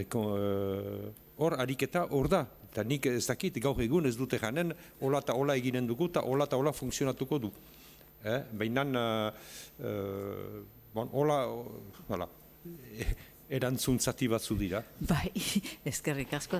hor ariketa hor da. Eta nik ez dakit gaur egun ez dute janen, hola eta hola eginen dugu, eta hola funtzionatuko du. Baina, hola, erantzun zati batzu dira. Bai, eskerrik asko.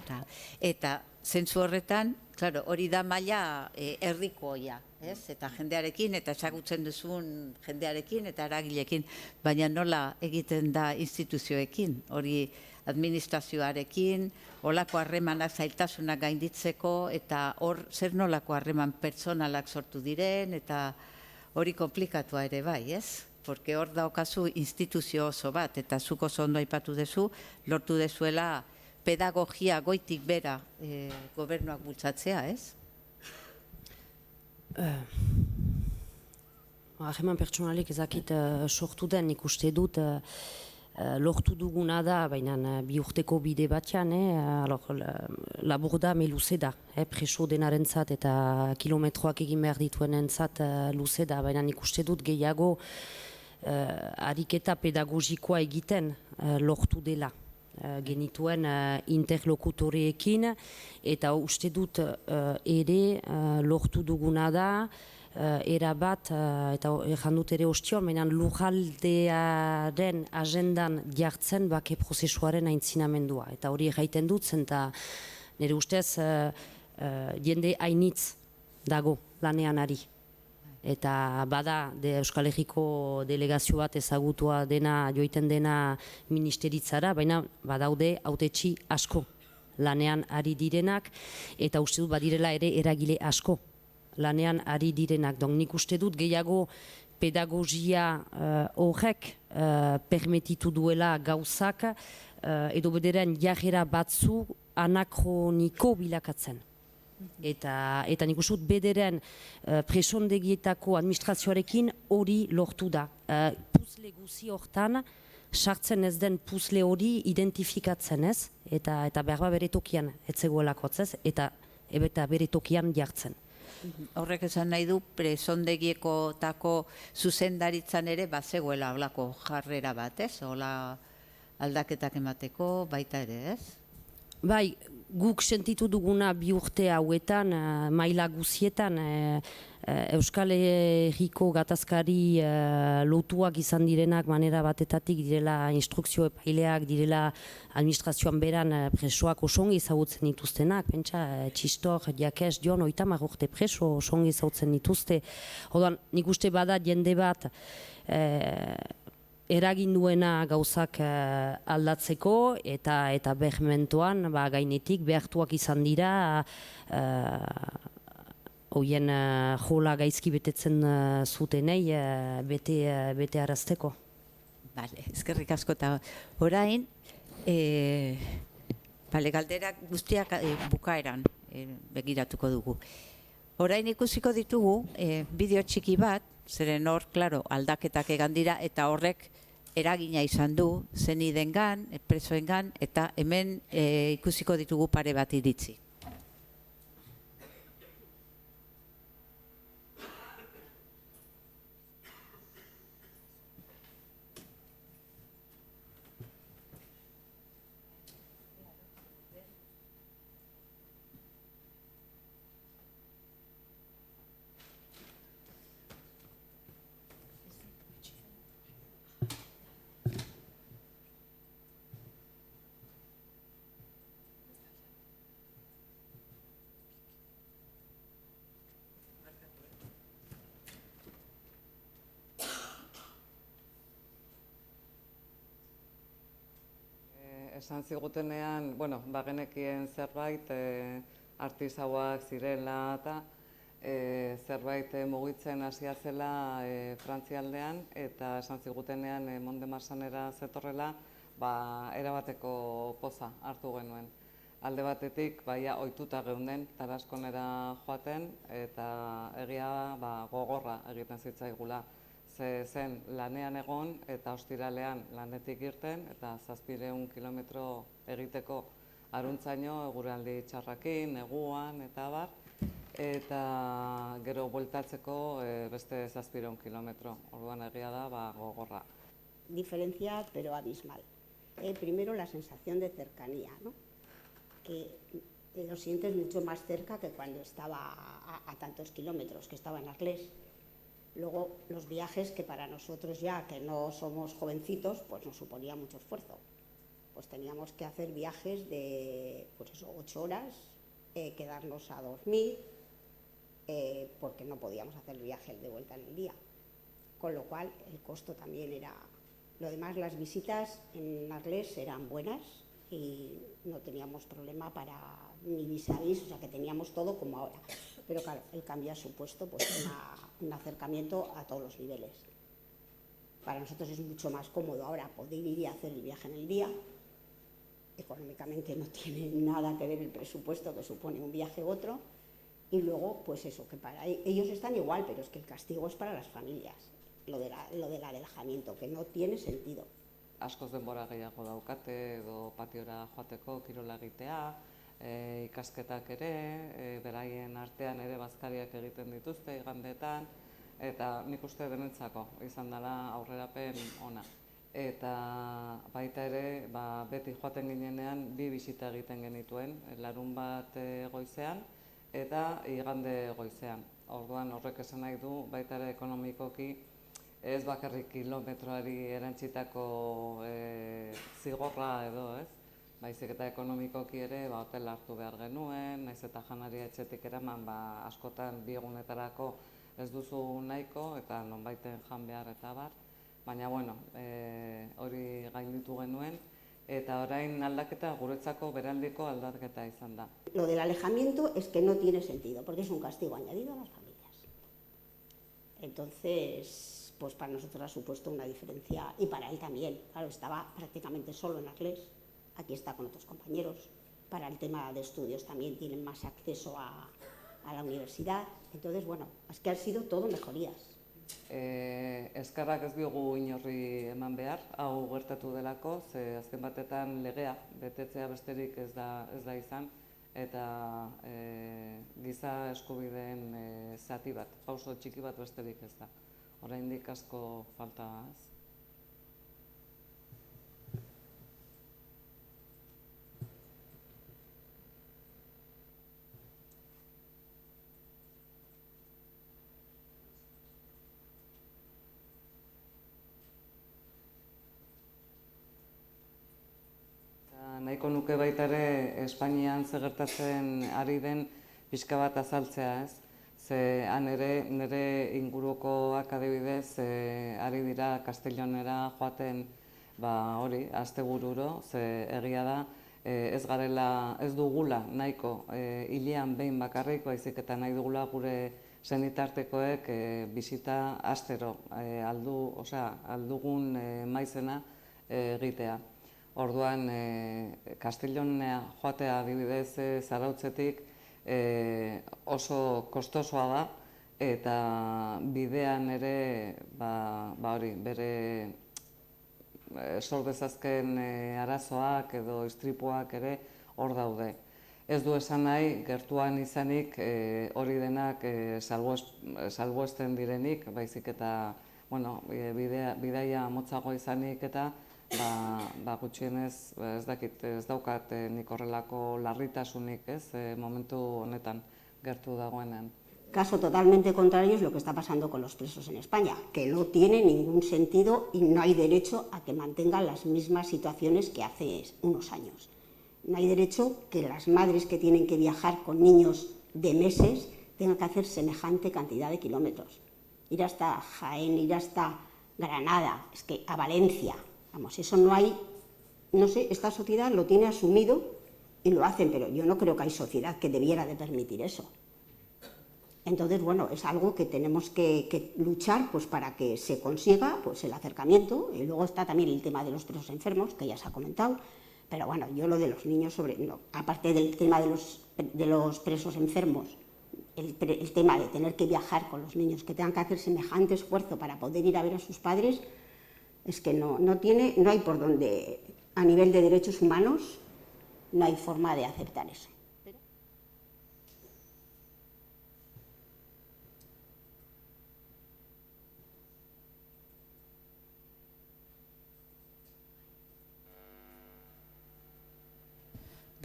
Eta zentzu horretan, claro, hori da maila herrikoia, ez? Eta jendearekin, eta ezagutzen duzun jendearekin, eta eragilekin, baina nola egiten da instituzioekin, hori administrazioarekin, olako harremanak zailtasunak gainditzeko, eta hor zer nolako harreman pertsonalak sortu diren, eta hori komplikatua ere bai, ez? Porque hor daukazu instituzio oso bat, eta zuk oso ondo aipatu duzu, lortu dezuela pedagogia goitik bera gobernuak bultzatzea, ez? Harreman pertsonalik ezakit sortu den, ikuste dut lortu duguna da, baina bi urteko bide batean, labur da, me luze da, preso denarentzat eta kilometroak egin behar dituenentzat luze da, baina ikuste dut gehiago ariketa pedagogikoa egiten lortu dela. Genituen interlokutoreekin, eta uste dut ere lortu duguna da, erabat, eta erran dut ere ostion, menan lujaldearen agendan jartzen bake prozesuaren aintzinamendua. Eta hori erraiten dut, zenta nire ustez jende hainitz dago lanean ari. Eta bada Euskal Herriko delegazio bat ezagutua dena, joiten dena ministeritzara, baina badaude hautetsi asko lanean ari direnak, eta uste dut badirela ere eragile asko lanean ari direnak. Nik uste dut gehiago pedagogia horrek permititu duela gauzak, edo bederen jarrera batzu anakroniko bilakatzen. Eta nik uste dut bederen presondegietako administrazioarekin hori lortu da. Puzle guzi hortan, sartzen ez den puzle hori identifikatzen ez, eta behar bere tokian etzegoelakotz ez, eta bere tokian jartzen. Horrek esan nahi du presondegiekotako zuzendaritzan ere bazegoela holako jarrera bat, ez? Hola aldaketak emateko baita ere, ez? Bai, guk sentitu duguna bi urte hauetan, maila guzietan, Euskal Herriko gatazkari lotuak izan direnak manera batetatik direla instrukzio epaileak, direla administrazioan beran presoak osongi ezagutzen dituztenak, pentsa, Txistor, Jakes, Jon, 30 urte preso osongi ezagutzen dituzte. Odan, nik uste bada jende bat eragin duena gauzak aldatzeko eta behmentuan gainetik behartuak izan dira hoien jola gaizki betetzen zutenei bete arazteko. Bale, eskerrik asko eta orain, galderak guztiak bukaeran begiratuko dugu. Orain ikusiko ditugu bideo txiki bat, zeren hor, klaro, aldaketak egan dira eta horrek eragina izan du zenidengan, presoengan, eta hemen ikusiko ditugu pare bat iritzi. Esan zigutenean, bagenekien zerbait, artisauak zirela eta zerbait mugitzen hasia zela Frantzialdean, eta esan zigutenean Mont-de-Marsanera zetorrela, erabateko poza hartu genuen. Alde batetik, ohituta geunden, Taraskonera joaten, eta egia gogorra egiten zitzaigula. Zen lanean egon eta ostiralean lanetik irten eta 700 kilometro egiteko aruntzaino eguraldi txarrakin, neguan eta abar, eta gero bueltatzeko beste 700 kilometro. Orduan egia da gogorra. Diferencia, pero abismal. Primero la sensación de cercanía, ¿no? Que lo sientes mucho más cerca que cuando estaba a tantos kilómetros, que estaba en Arles. Luego, los viajes que para nosotros ya, que no somos jovencitos, pues nos suponía mucho esfuerzo. Pues teníamos que hacer viajes de, 8 horas, quedarnos a dormir, porque no podíamos hacer el viaje de vuelta en el día. Con lo cual, el costo también era... Lo demás, las visitas en Arles eran buenas y no teníamos problema para ni vis-a-vis, o sea que teníamos todo como ahora. Pero claro, el cambio ha supuesto un acercamiento a todos los niveles. Para nosotros es mucho más cómodo ahora poder ir y hacer el viaje en el día. Económicamente no tiene nada que ver el presupuesto que supone un viaje u otro. Y luego, pues eso, que para ellos están igual, pero es que el castigo es para las familias, lo del alejamiento, que no tiene sentido. Askoz denbora gehiago daukate edo patiora joateko, kirola egitea, ikasketak ere, beraien artean ere bazkariak egiten dituzte igandeetan, eta nik uste denentzako izan dela aurrerapen ona. Eta baita ere, beti joaten ginenean 2 bisita egiten genituen, larunbat goizean eta igande goizean. Orduan horrek esan nahi du baita ere ekonomikoki ez bakarrik kilometroari erantzitako zigorra edo, ez? Baizik eta ekonomikoki ere hotel hartu behar genuen, naiz eta janaria etxetik eraman askotan 2 egunetarako ez duzu nahiko eta nonbaiten jan behar eta bar. Baina, hori gainditu genuen eta orain aldaketa guretzako beraldiko aldaketa izan da. Lo del alejamiento es que no tiene sentido, porque es un castigo añadido a las familias. Entonces, pues para nosotros ha supuesto una diferencia, y para él también. Claro, estaba prácticamente solo en Arles. Aquí está con otros compañeros. Para el tema de estudios también tienen más acceso a la universidad. Entonces, es que han sido todo mejorías. Eskarrak ez diogu inorri eman behar, hau gertatu delako, ze azken batetan legea betetzea besterik ez da izan, eta giza eskubideen zati bat, pauso txiki bat besterik ez da. Oraindik asko falta, ez? Nahiko nuke baita ere Espainian zer gertatzen ari den pixka bat azaltzea, ez? Ze han ere, nire ingurukoak adibidez, ari dira Castellonera joaten, hori, astebururo, ze egia da, ez dugula nahiko hilean behin bakarrik, baizik eta nahi dugula gure senitartekoek bisita astero aldugun maizena egitea. Orduan, Castellonera joatea adibidez Zarautzetik oso kostosoa da, eta bidean ere, hori, bere sor dezazken arazoak edo istripuak ere hor daude. Ez du esan nahi, gertuan izanik hori denak salbuesten direnik, baizik eta bidaia motzago izanik eta gutxienez ez dakit, ez daukat nik horrelako larritasunik, momentu honetan gertu dagoenean. Caso totalmente contrario es lo que está pasando con los presos en España, que no tiene ningún sentido y no hay derecho a que mantengan las mismas situaciones que hace unos años. No hay derecho que las madres que tienen que viajar con niños de meses tengan que hacer semejante cantidad de kilómetros. Ir hasta Jaén, ir hasta Granada, es que a Valencia, vamos, eso no hay, no sé, esta sociedad lo tiene asumido y lo hacen, pero yo no creo que hay sociedad que debiera de permitir eso. Entonces, bueno, es algo que tenemos que luchar pues, para que se consiga pues, el acercamiento. Y luego está también el tema de los presos enfermos, que ya se ha comentado. Pero bueno, yo lo de los niños, aparte del tema de los presos enfermos, el tema de tener que viajar con los niños, que tengan que hacer semejante esfuerzo para poder ir a ver a sus padres, es que no hay por dónde, a nivel de derechos humanos, no hay forma de aceptar eso.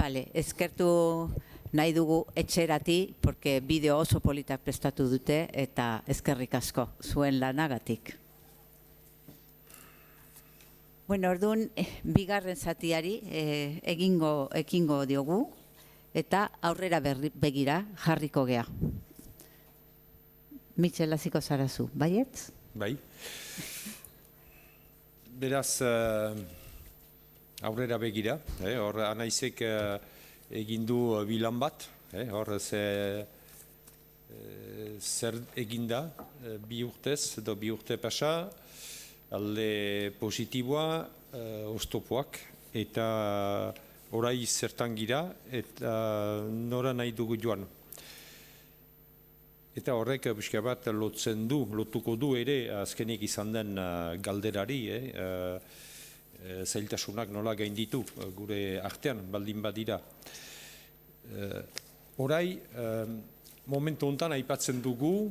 Bale, eskertu nahi dugu etxerati, porque bideo oso politak prestatu dute, eta eskerrik asko zuen lanagatik. Bueno, orduan, bigarren zatiari ekingo diogu, eta aurrera begira jarriko gea. Mitxel, hasiko zarazu, baietz? Bai. Beraz, aurrera begira, hor Anaizek egin du bilan bat, hor zer eginda bi urtez edo bi urte pasa, alde positiboa, oztopoak, eta orai zertan gira, eta nora nahi dugu joan. Eta horrek pixka bat lotuko du ere azkenik izan den galderari, zailtasunak nola gainditu gure artean, baldin badira. Orai, momentu honetan aipatzen dugu,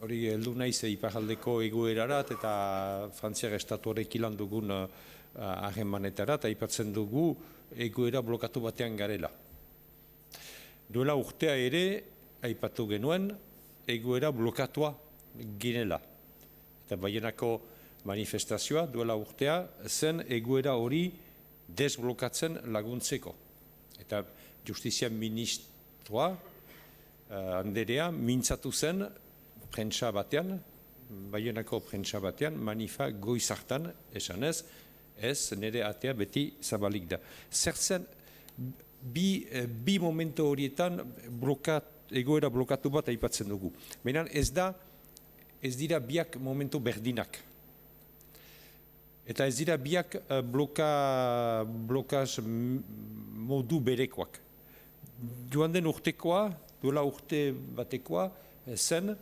hori heldu naiz iparraldeko egoerarat eta Frantziar estatuarek ilan dugun harremanetarat, aipatzen dugu egoera blokatu batean garela. Duela urtea ere, aipatu genuen, egoera blokatua ginela. Eta Baienako manifestazioa duela urtea zen egoera hori desblokatzen laguntzeko. Eta Justizia Ministroa Anderea mintzatu zen prentsa batean, Baienako prentsa batean, manifa goizartan esanez, ez nire atea beti zabalik da. Zer zen bi momentu horietan egoera blokatu bat aipatzen dugu. Baina ez dira biak momentu berdinak. Eta ez dira biak blokaz modu berekoak. Joan den urtekoa, duela urte batekoa, zen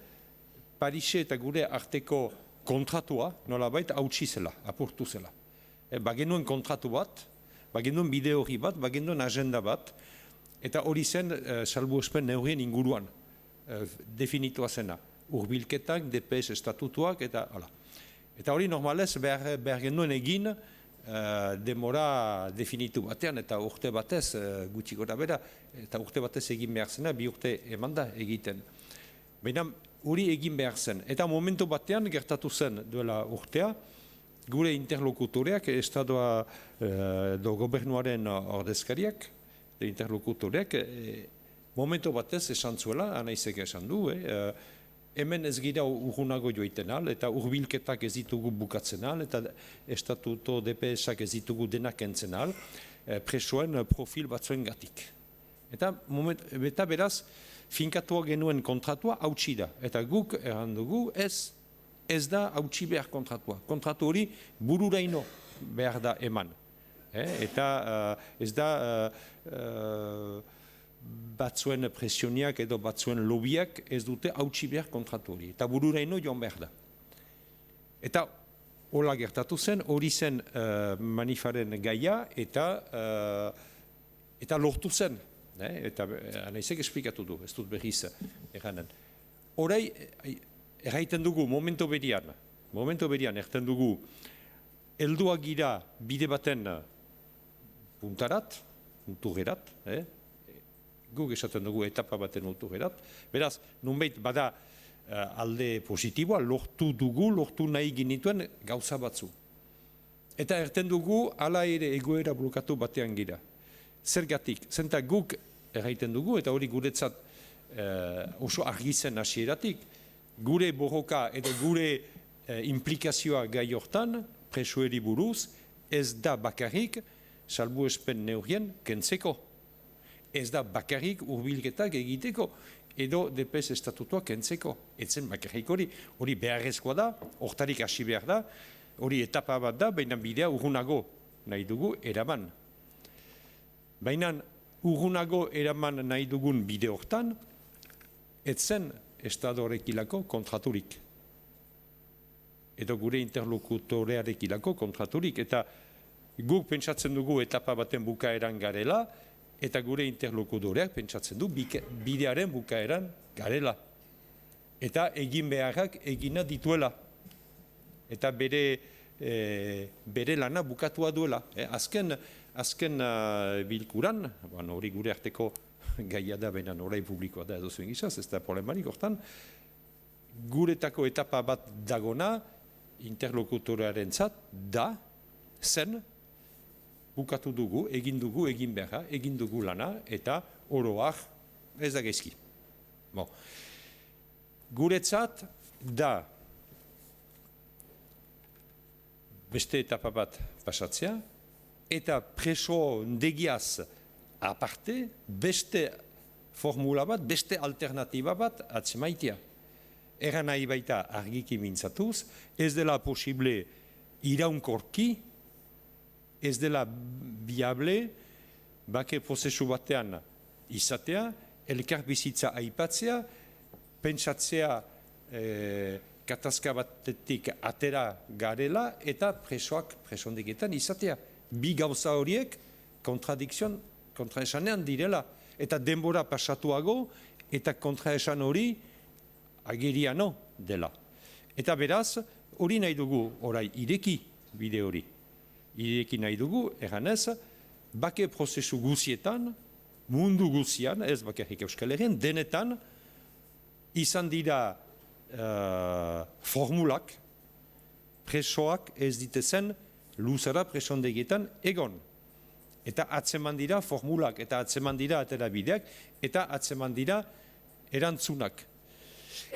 Parise eta gure arteko kontratua, nolabait, hautsi zela, apurtu zela. Bagenuen kontratu bat, bagenuen bide hori bat, bagenuen agenda bat, eta hori zen salbuespen neurrien inguruan definitua zena. Urbilketak, DPS estatutuak, eta hala. Eta hori normalez behar genuen egin demora definitu batean, eta urte batez gutxi gora bera, eta urte batez egin behar zena, bi urte emanda egiten. Baina hori egin behar zen. Eta momentu batean gertatu zen duela urtea, gure interlokutoreak, estadoa do gobernuaren ordezkariak, interlokutoreak, Momento batez esan zuela, anaizek esan du, hemen ez gira urgunago joiten al, eta urbilketak ez ditugu bukatzen al, eta estatuto DPS-ak ez ditugu denak entzen al, presoen profil batzuen gatik. Eta beraz, finkatua genuen kontratua hautsi da. Eta guk erran dugu ez da hautsi behar kontratua. Kontratu hori bururaino behar da eman. Eta ez da batzuen presioniak edo batzuen lobiak ez dute hautsi behar kontratu hori. Eta bururaino joan behar da. Eta hola gertatu zen, hori zen manifaren gaia eta lortu zen. Eta anaizek esplikatu du, ez dut berriz erranen. Horai, erraiten dugu, momento berian erten dugu, helduak gira bide baten puntarat, muturrerat, guk esaten dugu etapa baten muturrerat, beraz, nunbait bada alde positiboa, lortu nahi ginituen gauza batzu. Eta erten dugu, hala ere egoera blokatu batean gira. Zergatik, zenta guk erraiten dugu, eta hori guretzat oso argi zen hasieratik, gure borroka edo gure implikazioa gai hortan, presoeri buruz, ez da bakarrik salbuespen neurrien kentzeko. Ez da bakarrik hurbilketak egiteko, edo DPS estatutua kentzeko. Etzen bakarrik hori beharrezkoa da, hortarik hasi behar da, hori etapa bat da, baina bidea urrunago nahi dugu eraman. Baina urrunago eraman nahi dugun bide hortan, etzen estadorekilako kontraturik. Edo gure interlokutorearekilako kontraturik. Eta guk pentsatzen dugu etapa baten bukaeran garela, eta gure interlokutoreak pentsatzen du bidearen bukaeran garela. Eta egin beharrak egina dituela. Eta bere lana bukatua duela. Azken bilkuran, hori gure arteko gaia da, baina orai publikoa da edo zuen gizaz, ez da problemarik hortan, guretako etapa bat dagona, interlokutorearen zat, zen, bukatu dugu, egin beharra, egin dugu lana, eta oroak ez da gaizki. Guretzat da beste etapa bat pasatzea, eta preso degiaz aparte, beste formula bat, beste alternatiba bat atzemaitea. Eran nahi baita argiki mintzatuz, ez dela posible iraunkorki, ez dela viable, bake prozesu batean izatea, elkar bizitza aipatzea, pentsatzea katazka batetik atera garela, eta presoak presondeketan izatea. Bi gauza horiek kontraesanean direla. Eta denbora pasatuago, eta kontraesan hori ageriano dela. Eta beraz, hori nahi dugu, orai, ireki bide hori. Ireki nahi dugu, erranez, bake prozesu guzietan, mundu guzian, ez bakarrik Euskal Herrian, denetan, izan dira formulak, presoak ez ditezen, luzera presondegietan egon. Eta atzeman dira formulak, eta atzeman dira atera bideak, eta atzeman dira erantzunak.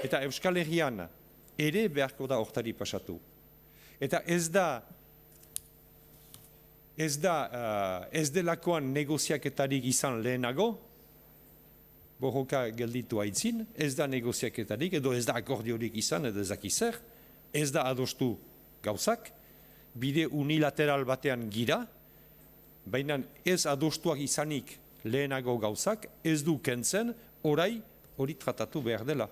Eta Euskal Herrian ere beharko da hortari pasatu. Eta ez delakoan negoziaketarik izan lehenago, borroka gelditu aitzin, ez da negoziaketarik, edo ez da akordiorik izan, edo ezak izer, ez da adostu gauzak, bide unilateral batean gira, baina ez adostuak izanik lehenago gauzak, ez du kentzen, hori tratatu behar dela.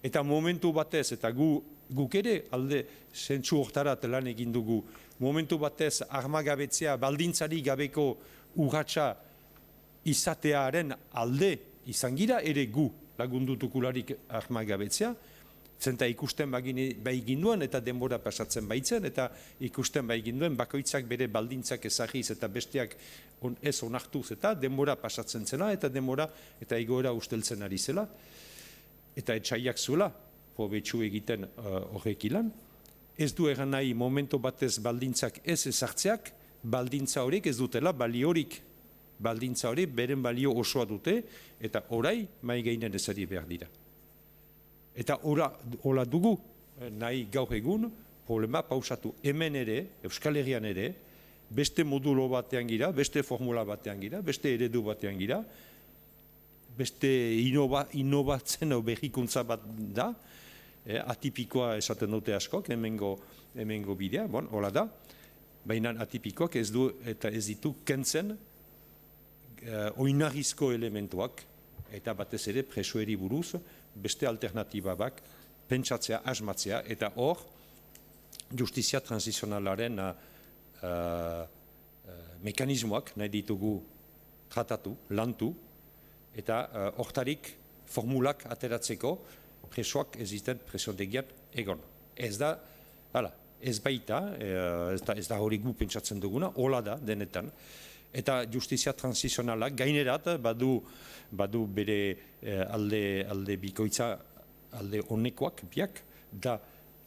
Eta momentu batez, eta guk ere alde zentsu hortarat lan egin dugu, momentu batez armagabetzea baldintzari gabeko urratsa izatearen alde izan gira, ere gu lagundutukularik armagabetzea, zenta ikusten bai ginduen eta denbora pasatzen baitzen, eta ikusten bai ginduen bakoitzak bere baldintzak ezagiz eta besteak ez onartuz eta denbora pasatzen zela, eta denbora eta egoera usteltzen ari zela, eta etxaiak zuela, probetxu egiten horrek ilan. Ez du egan nahi momentu batez baldintzak ez ezartzeak, baldintza horiek ez dutela baliorik. baldintza hori beren balio osoa dute, eta orai mai gainen ezari behar dira. Eta hola dugu, nahi gaur egun, problema pausatu hemen ere, Euskal Herrian ere, beste modulo batean gira, beste formula batean gira, beste eredu batean gira, beste inobatzen berrikuntza bat da, atipikoa esaten dute askok, hemengo bidea, hola da, baina atipikoak ez du eta ez ditu kentzen oinarrizko elementuak, eta batez ere presoeri buruz, beste alternatiba bak, pentsatzea, asmatzea, eta hor, justizia transizionalaren mekanismoak nahi ditugu tratatu, lantu, eta hortarik formulak ateratzeko presoak ez diten presondegian egon. Ez da, ez baita, ez da hori gu pentsatzen duguna, hola da denetan, eta justizia transizionalak gainerat badu bere alde bikoitza, alde honekoak biak, da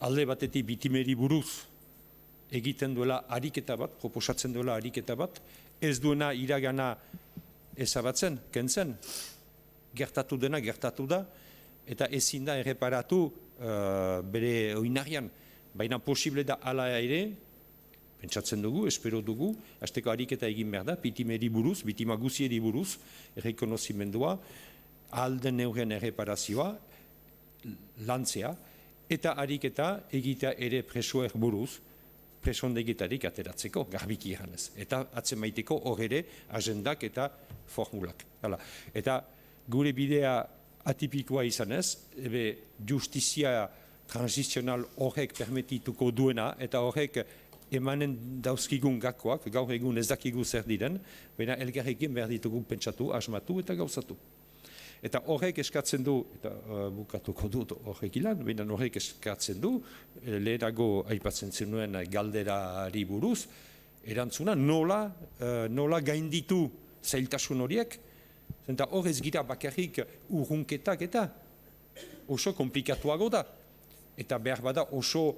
alde batetik bitimeri buruz egiten duela ariketa bat, proposatzen duela ariketa bat, ez duena iragana ezabatzen, kentzen, gertatu dena gertatu da, eta ezin da erreparatu bere oinarrian, baina posible da hala ere, pentsatzen dugu, espero dugu, hasteko ariketa egin behar da, bitimeri buruz, bitima guzieri buruz, errekonozimendua, alden neurren erreparazioa, lantzea, eta ariketa egitea ere presoer buruz, presondegitarik ateratzeko, garbiki eranez. Eta atzemaiteko hor ere agendak eta formulak. Eta gure bidea atipikoa izanez, justizia transizional horrek permetituko duena, eta horrek emanen dauzkigun gakoak, gaur egun ez dakigu zer diren, baina elgarrekin behar ditugu pentsatu, asmatu eta gauzatu. Eta horrek eskatzen du, eta bukatuko dut horrek ilan, baina horrek eskatzen du, lehenago aipatzen zenuen galderari buruz, erantzuna nola gainditu zailtasun horiek, eta hor ez gira bakarrik urrunketak eta oso komplikatuago da, eta behar bada oso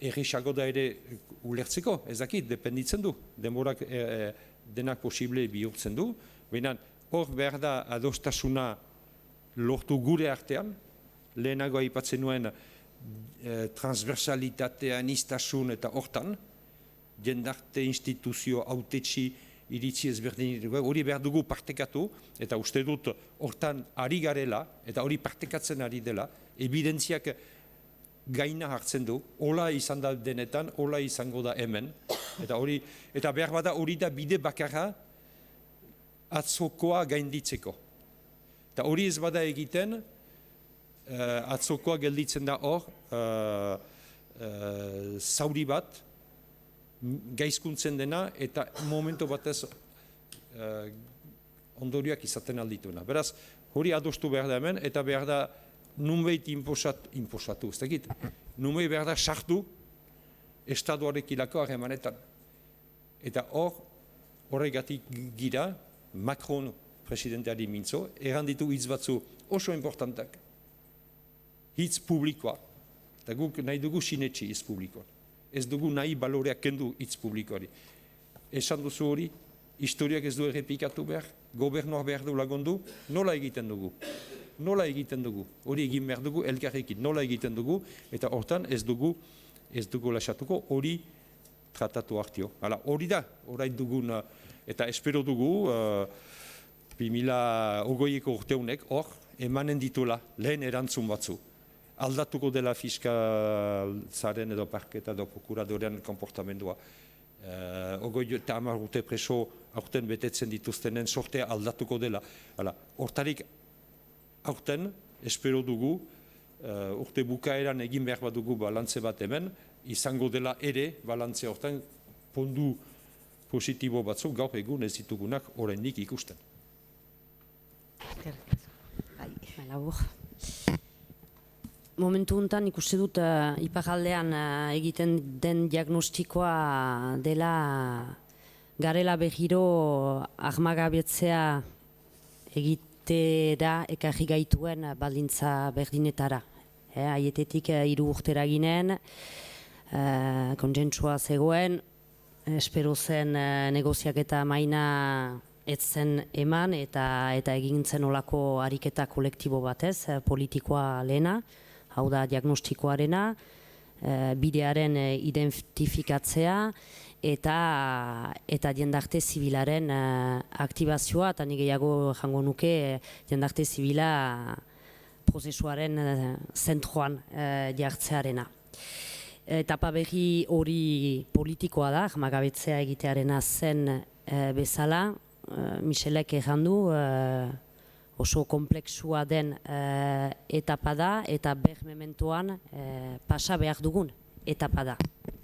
erresago da ere ulertzeko, ez dakit, dependitzen du, denborak denak posible bihurtzen du, baina hor behar da adostasuna lortu gure artean, lehenago aipatzen nuen transversalitatea, anistasun eta hortan, jendarte instituzio autetxi iritzi ezberdin, hori behar dugu partekatu, eta uste dut hortan ari garela, eta hori partekatzen ari dela, evidentziak gaina hartzen du, hola izan da denetan, hola izango da hemen, eta behar bada hori da bide bakarra atzokoa gainditzeko. Eta hori ez bada egiten, atzokoa gelditzen da hor, zauri bat, gaizkuntzen dena, eta momento batez ondorioak izaten aldituena. Beraz, hori adostu behar da hemen, eta behar da nunbait inposatu, ez dakit, nunbait behar da sartu estaduarekilako harremanetan. Eta horregatik gira, Macron presidenteari mintzo, erranditu hitz batzu oso importantak. Hitz publikoa, eta guk nahi dugu sinetxi hitz publikoa. Ez dugu nahi baloreak kendu hitz publikoari. Esan duzu hori, historiak ez du errepikatu behar, gobernuak behar du lagundu, nola egiten dugu? Nola egiten dugu? Hori egin behar dugu, elkarrekin nola egiten dugu, eta hortan ez dugu lasatuko, hori tratatu hartio. Hori da, orain dugun, eta espero dugu, 2020ko urteunek, hor, emanen ditula, lehen erantzun batzu. Aldatuko dela fiskaltzaren edo parketa edo prokuradorean komportamendua. 30 urte preso aurten betetzen dituztenen sortea aldatuko dela. Hortarik aurten, espero dugu, urte bukaeran egin behar badugu balantze bat hemen, izango dela ere balantze hortan pondu positibo batzuk gaur egun ez ditugunak oraindik ikusten. Momentu honetan ikusi dut iparraldean egiten den diagnostikoa dela garela berriro armagabetzea egitera ekarri gaituen baldintza berdinetara. Haietetik 3 urtera ginen, kontsentsua zegoen, espero zen negoziaketa maina ez zen eman eta egin zen olako ariketa kolektibo batez, politikoa lehena, hau da diagnostikoarena, bidearen identifikatzea eta jendarte zibilaren aktibazioa, eta nik gehiago jango nuke jendarte zibila prozesuaren zentroan jartzearena. Etapa berri hori politikoa da, jamagabetzea egitearena zen bezala, Michelek errandu oso komplexua den etapa da eta mementoan pasa behar dugun etapa da.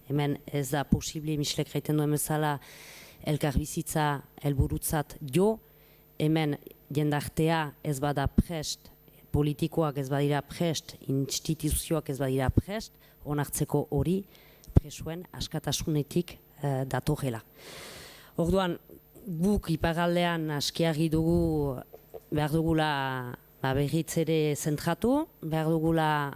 Hemen ez da posible, Michelek gaiten duen bezala, elkarbizitza helburutzat jo, hemen jendartea ez bada prest, politikoak ez badira prest, instituzioak ez badira prest, onartzeko hori presuen askatasunetik datorrela. Orduan, guk iparraldean askiarri dugu, behar dugula berritz ere zentratu, behar dugula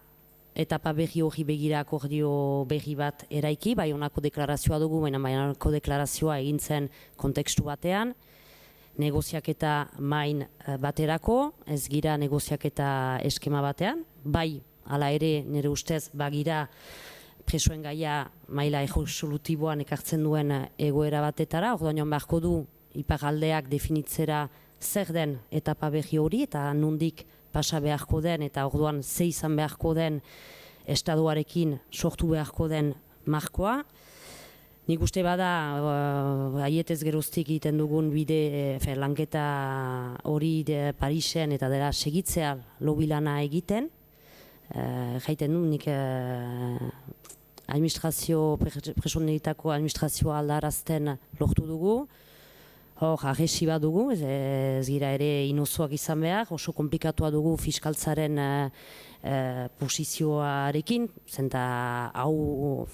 etapa berri hori begira akordio berri bat eraiki, bai honako deklarazioa dugu, baina honako deklarazioa egin zen kontekstu batean, negoziaketa main baterako, ez gira negoziaketa eskema batean, bai, hala ere nire ustez bagira presoen gaia maila esolutiboan ekartzen duen egoera batetara, orduan beharko du iparraldeak definitzera zer den etapa berri hori eta nondik pasa beharko den eta orduan ze izan beharko den estaduarekin sortu beharko den markoa. Nik uste bada, haietez geroztik egiten dugun bide lanketa hori Parisen eta dela segitzea lobilana egiten. Jaiten du, nik presonderitako administrazioa aldarazten lortu dugu. Hor, agresiba dugu, ez gira ere inozoak izan behar, oso komplikatua dugu fiskaltzaren posizioarekin, zenta hau,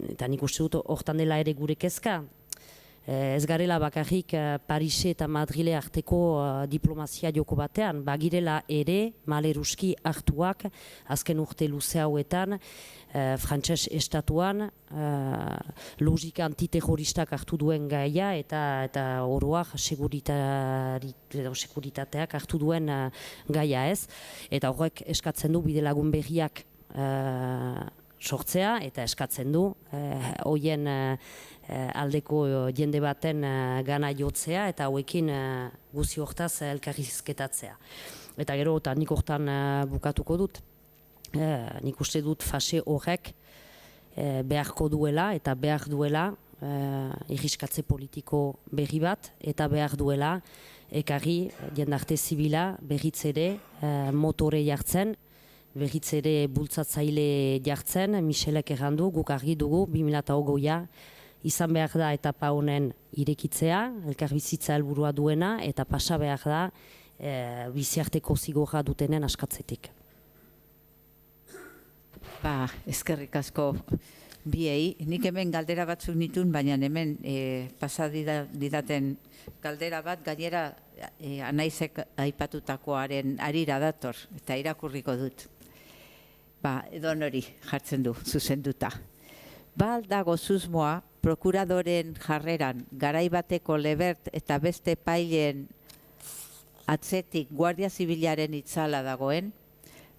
eta nik uste dut hortan dela ere gure kezka, ez garela bakarrik Parise eta Madrile arteko diplomazia joko batean, bagirela ere maleruski hartuak azken urte luze hauetan, frantses estatuan logika antiterroristak hartu duen gaia eta oroak seguritateak hartu duen gaia ez. Eta horrek eskatzen du bidelagun berriak sortzea eta eskatzen du hoien aldeko jende baten gana jotzea eta hauekin guzi hortaz elkarrizketatzea. Eta gero, eta nik hortan bukatuko dut. Nik uste dut fase horrek beharko duela eta behar duela irriskatze politiko berri bat eta behar duela ekarri jendarte zibila berriz ere motore jartzen, berriz ere bultzatzaile jartzen, Michelek errandu, guk argi dugu 2020a izan behar da etapa honen irekitzea, elkarbizitza helburua duena eta pasa behar da biziarteko zigorra dutenen askatzetik. Eskerrik asko biei. Nik hemen galdera batzuk nitun, baina hemen pasa didaten galdera bat, gainera Anaizek aipatutakoaren arira dator, eta irakurriko dut. Edonori jartzen du, zuzenduta. Dago susmoa, prokuradoren jarreran, garaibateko Lebert eta beste pailen atzetik Guardia Zibilaren itzala dagoen,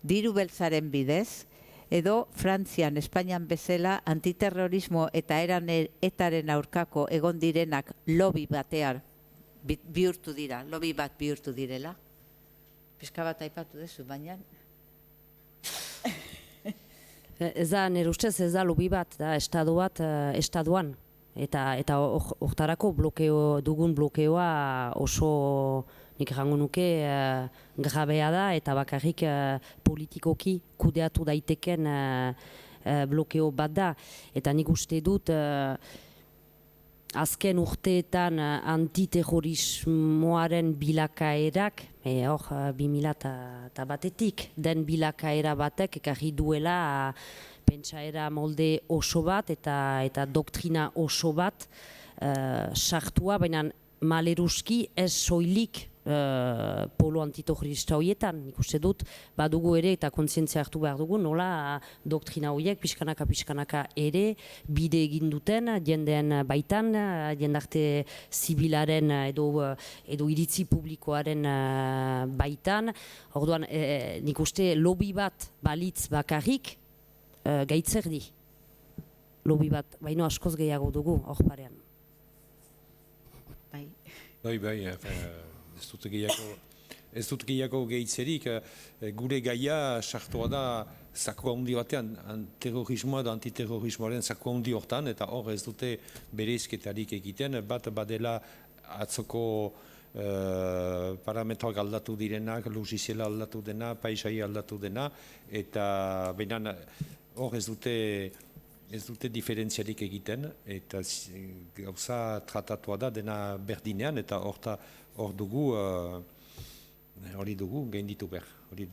diru beltzaren bidez, edo Frantzian, Espainian bezala antiterrorismo eta etaren aurkako egon direnak lobby batean bihurtu dira, lobby bat bihurtu direla. Pizka bat aipatu duzu, baina... Ez da, nire ustez ez da lobby bat, da estadu bat estaduan. Eta hortarako dugun blokeoa oso, nik errango nuke, grabea da eta bakarrik politikoki kudeatu daiteken blokeo bat da. Eta nik uste dut azken urteetan antiterrorismoaren bilakaerak, hor 2001etik den bilakaera batek ekarri duela pentsaera molde oso bat eta doktrina oso bat sartua, baina maleruski ez soilik polo antiterrorista horietan. Nik uste dut, badugu ere eta kontzientzia hartu behar dugu, nola doktrina horiek pixkanaka ere bide egin duten jendeen baitan, jendarte zibilaren edo iritzi publikoaren baitan. Orduan, nik uste lobby bat balitz bakarrik gaitzer di. Lobby bat, baino askoz gehiago dugu hor parean. Bai, ez dut gehiago gehitzerik, gure gaia sartua da zako handi batean, terrorismoa da antiterrorismoaren zako handi hortan, eta hor ez dute bereizketarik egiten, bat badela atzoko parametroak aldatu direnak, logiziela aldatu dena, paisai aldatu dena, eta behinan hor ez dute diferentziarik egiten, eta gauza tratatua da dena berdinean, eta hor dugu, hori dugu, gainditu behar. Hori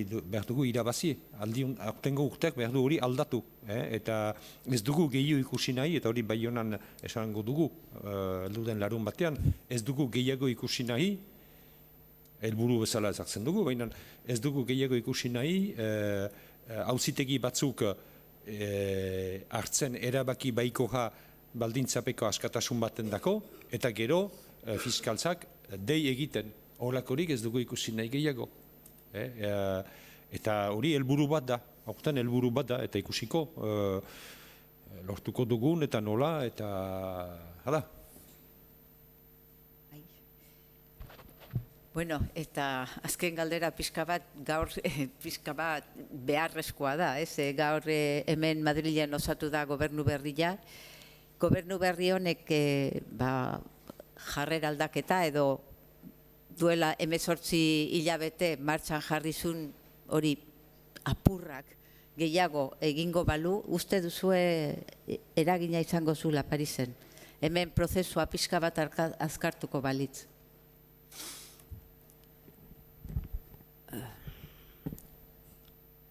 behar dugu irabazi, aurtengo urteak behar du hori aldatu. Eta ez dugu gehiago ikusi nahi, eta hori Baionan esango dugu, luden larun batean, ez dugu gehiago ikusi nahi, helburu bezala ezartzen dugu, baina ez dugu gehiago ikusi nahi, auzitegi batzuk hartzen erabaki baikoa baldintzapeko askatasun baten dako, eta gero fiskaltzak dei egiten. Holakorik ez dugu ikusi nahi gehiago. Eta hori helburu bat da, horretan helburu bat da, eta ikusiko lortuko dugun, eta nola, eta hala. Bueno, eta azken galdera pixka bat, gaur pixka bat beharrezkoa da, ez? Gaur hemen Madrilen osatu da gobernu berria. Gobernu berri honek jarrera aldaketa edo duela 18 hilabete martxan jarrizun hori apurrak gehiago egingo balu, uste duzue eragina izango zula Parisen. Hemen prozesua pixka bat azkartuko balitz.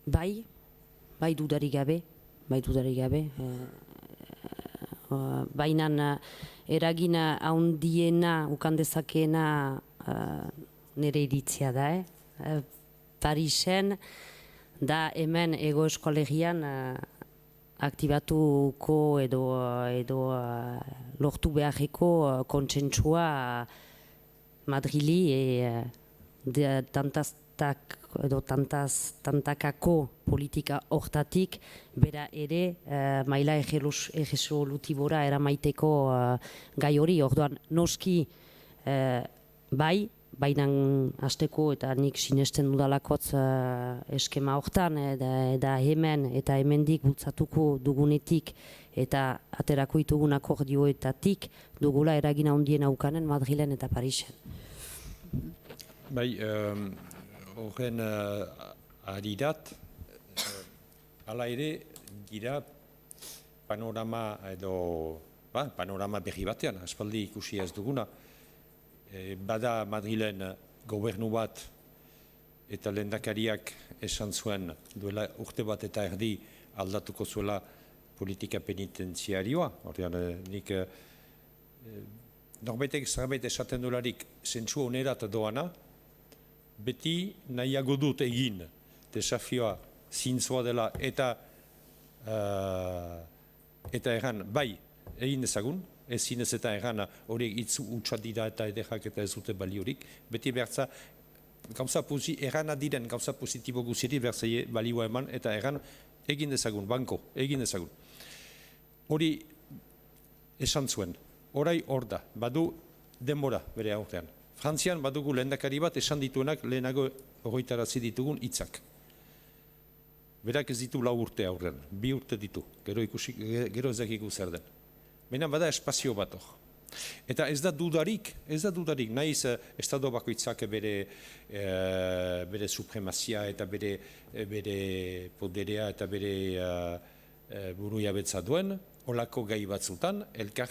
Bai dudarik gabe, baina eragina handiena ukan dezakeena nire iritzia da. Parisen da hemen Hego Eskolegian aktibatuko edo lortu beharreko kontsentsua Madrili tantakako politika hortatik bera ere maila egesolutibora eramaiteko gai hori. Orduan noski baina hasteko eta nik sinesten dudalakotz eskema hortan eta hemendik bultzatuko dugunetik eta aterako ditugun akordioetatik dugula eragina handiena ukanen Madrilen eta Parisen. Bai, horren arirat, hala ere gira panorama berri batean, aspaldi ikusi ez duguna. Bada Madrilen gobernu bat eta lehendakariak esan zuen duela urte bat eta erdi aldatuko zuela politika penitenziarioa. Horrean nik norbaitek zerbait esaten dolarik zentsu onerat doana, beti nahiago dut egin desafioa zintzoa dela eta erran bai egin ezagun, ezin ez eta erran horiek itzu utxa dira eta edekak eta ez dute baliorik, beti behartza errana diren gauza positibo guziri behartzaie balioa eman eta erran egin dezagun, banko, egin dezagun. Hori esan zuen, orai hor da, badu denbora bere aurrean. Frantzian badugu lehendakari bat esan dituenak lehenago horretarazi ditugun hitzak. Berak ez ditu 4 urte aurrean, 2 urte ditu, gero ezakiku zer den. Baina bada espazio bat hor. Eta ez da dudarik, nahiz estado bakoitzak bere supremazia eta bere poderea eta bere burujabetza duen, olako gai batzutan, elkar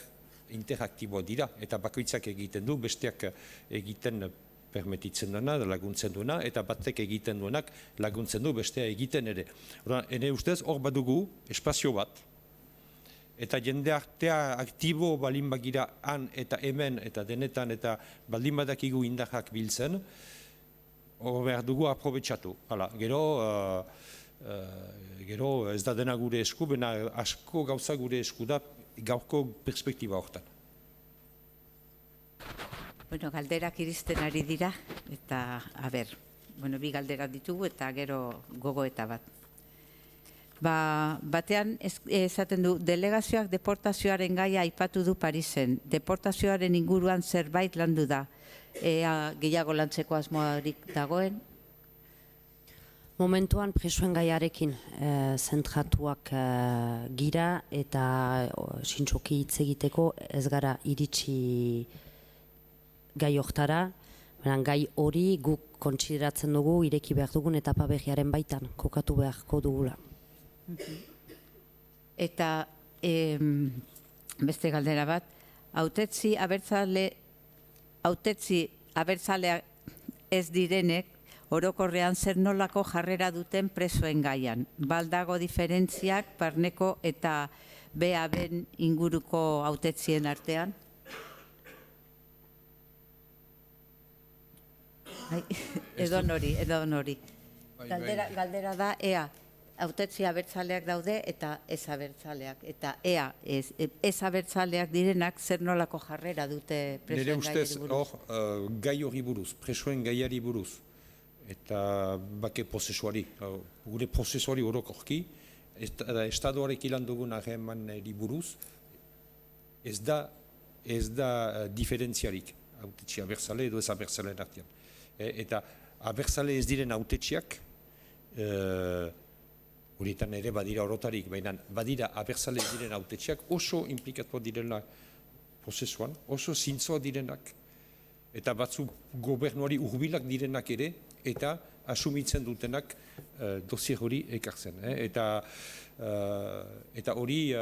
interaktiboa dira, eta bakoitzak egiten du, besteak egiten permititzen duena, laguntzen duena, eta batek egiten duenak laguntzen du, bestea egiten ere. Ene ustez, hor badugu espazio bat, eta jende artea aktibo balin bagira han eta hemen eta denetan eta baldin badakigu indarrak biltzen, hor behar dugu aprobetxatu. Hala, gero ez da dena gure esku, baina asko gauza gure esku da gaurko perspektiba horretan. Bueno, galderak iristen ari dira, eta, bi galderak ditugu eta gero gogoeta bat. Batean esaten du, delegazioak deportazioaren gaia aipatu du Parisen. Deportazioaren inguruan zerbait landu da. Ea gehiago lantzeko asmoarik dagoen? Momentuan presoen gaiarekin zentratuak gira eta zintzoki hitz egiteko ez gara iritsi gai hortara, gai hori guk kontsideratzen dugu ireki behar dugun etapa behiaren baitan kokatu beharko dugula. Eta beste galdera bat, hautetsi abertzaleak ez direnek orokorrean zer nolako jarrera duten presoen gaian. Baldago diferentziak barneko eta BAB-en inguruko hautetzien artean? Edo nori. Galdera da, ea, hautetzi abertzaleak daude eta ez abertzaleak. Eta ea, ez abertzaleak direnak zer nolako jarrera dute presoen gaiari buruz. Nire ustez, gai hori buruz, presoen gaiari buruz, eta bake prozesuari, gure prozesuari orokorki, estadoarek ilan dugun harremanari buruz, ez da diferentziarik, hautetzi abertzale edo ez abertzaleen artean. Eta abertzale ez diren hautetxiak, horietan ere badira orotarik, baina badira abertzale ez diren hautetxiak oso implikatu direnak prozesuan, oso zintzoa direnak, eta batzu gobernuari hurbilak direnak ere, eta asumitzen dutenak dosier hori ekartzen. Eta hori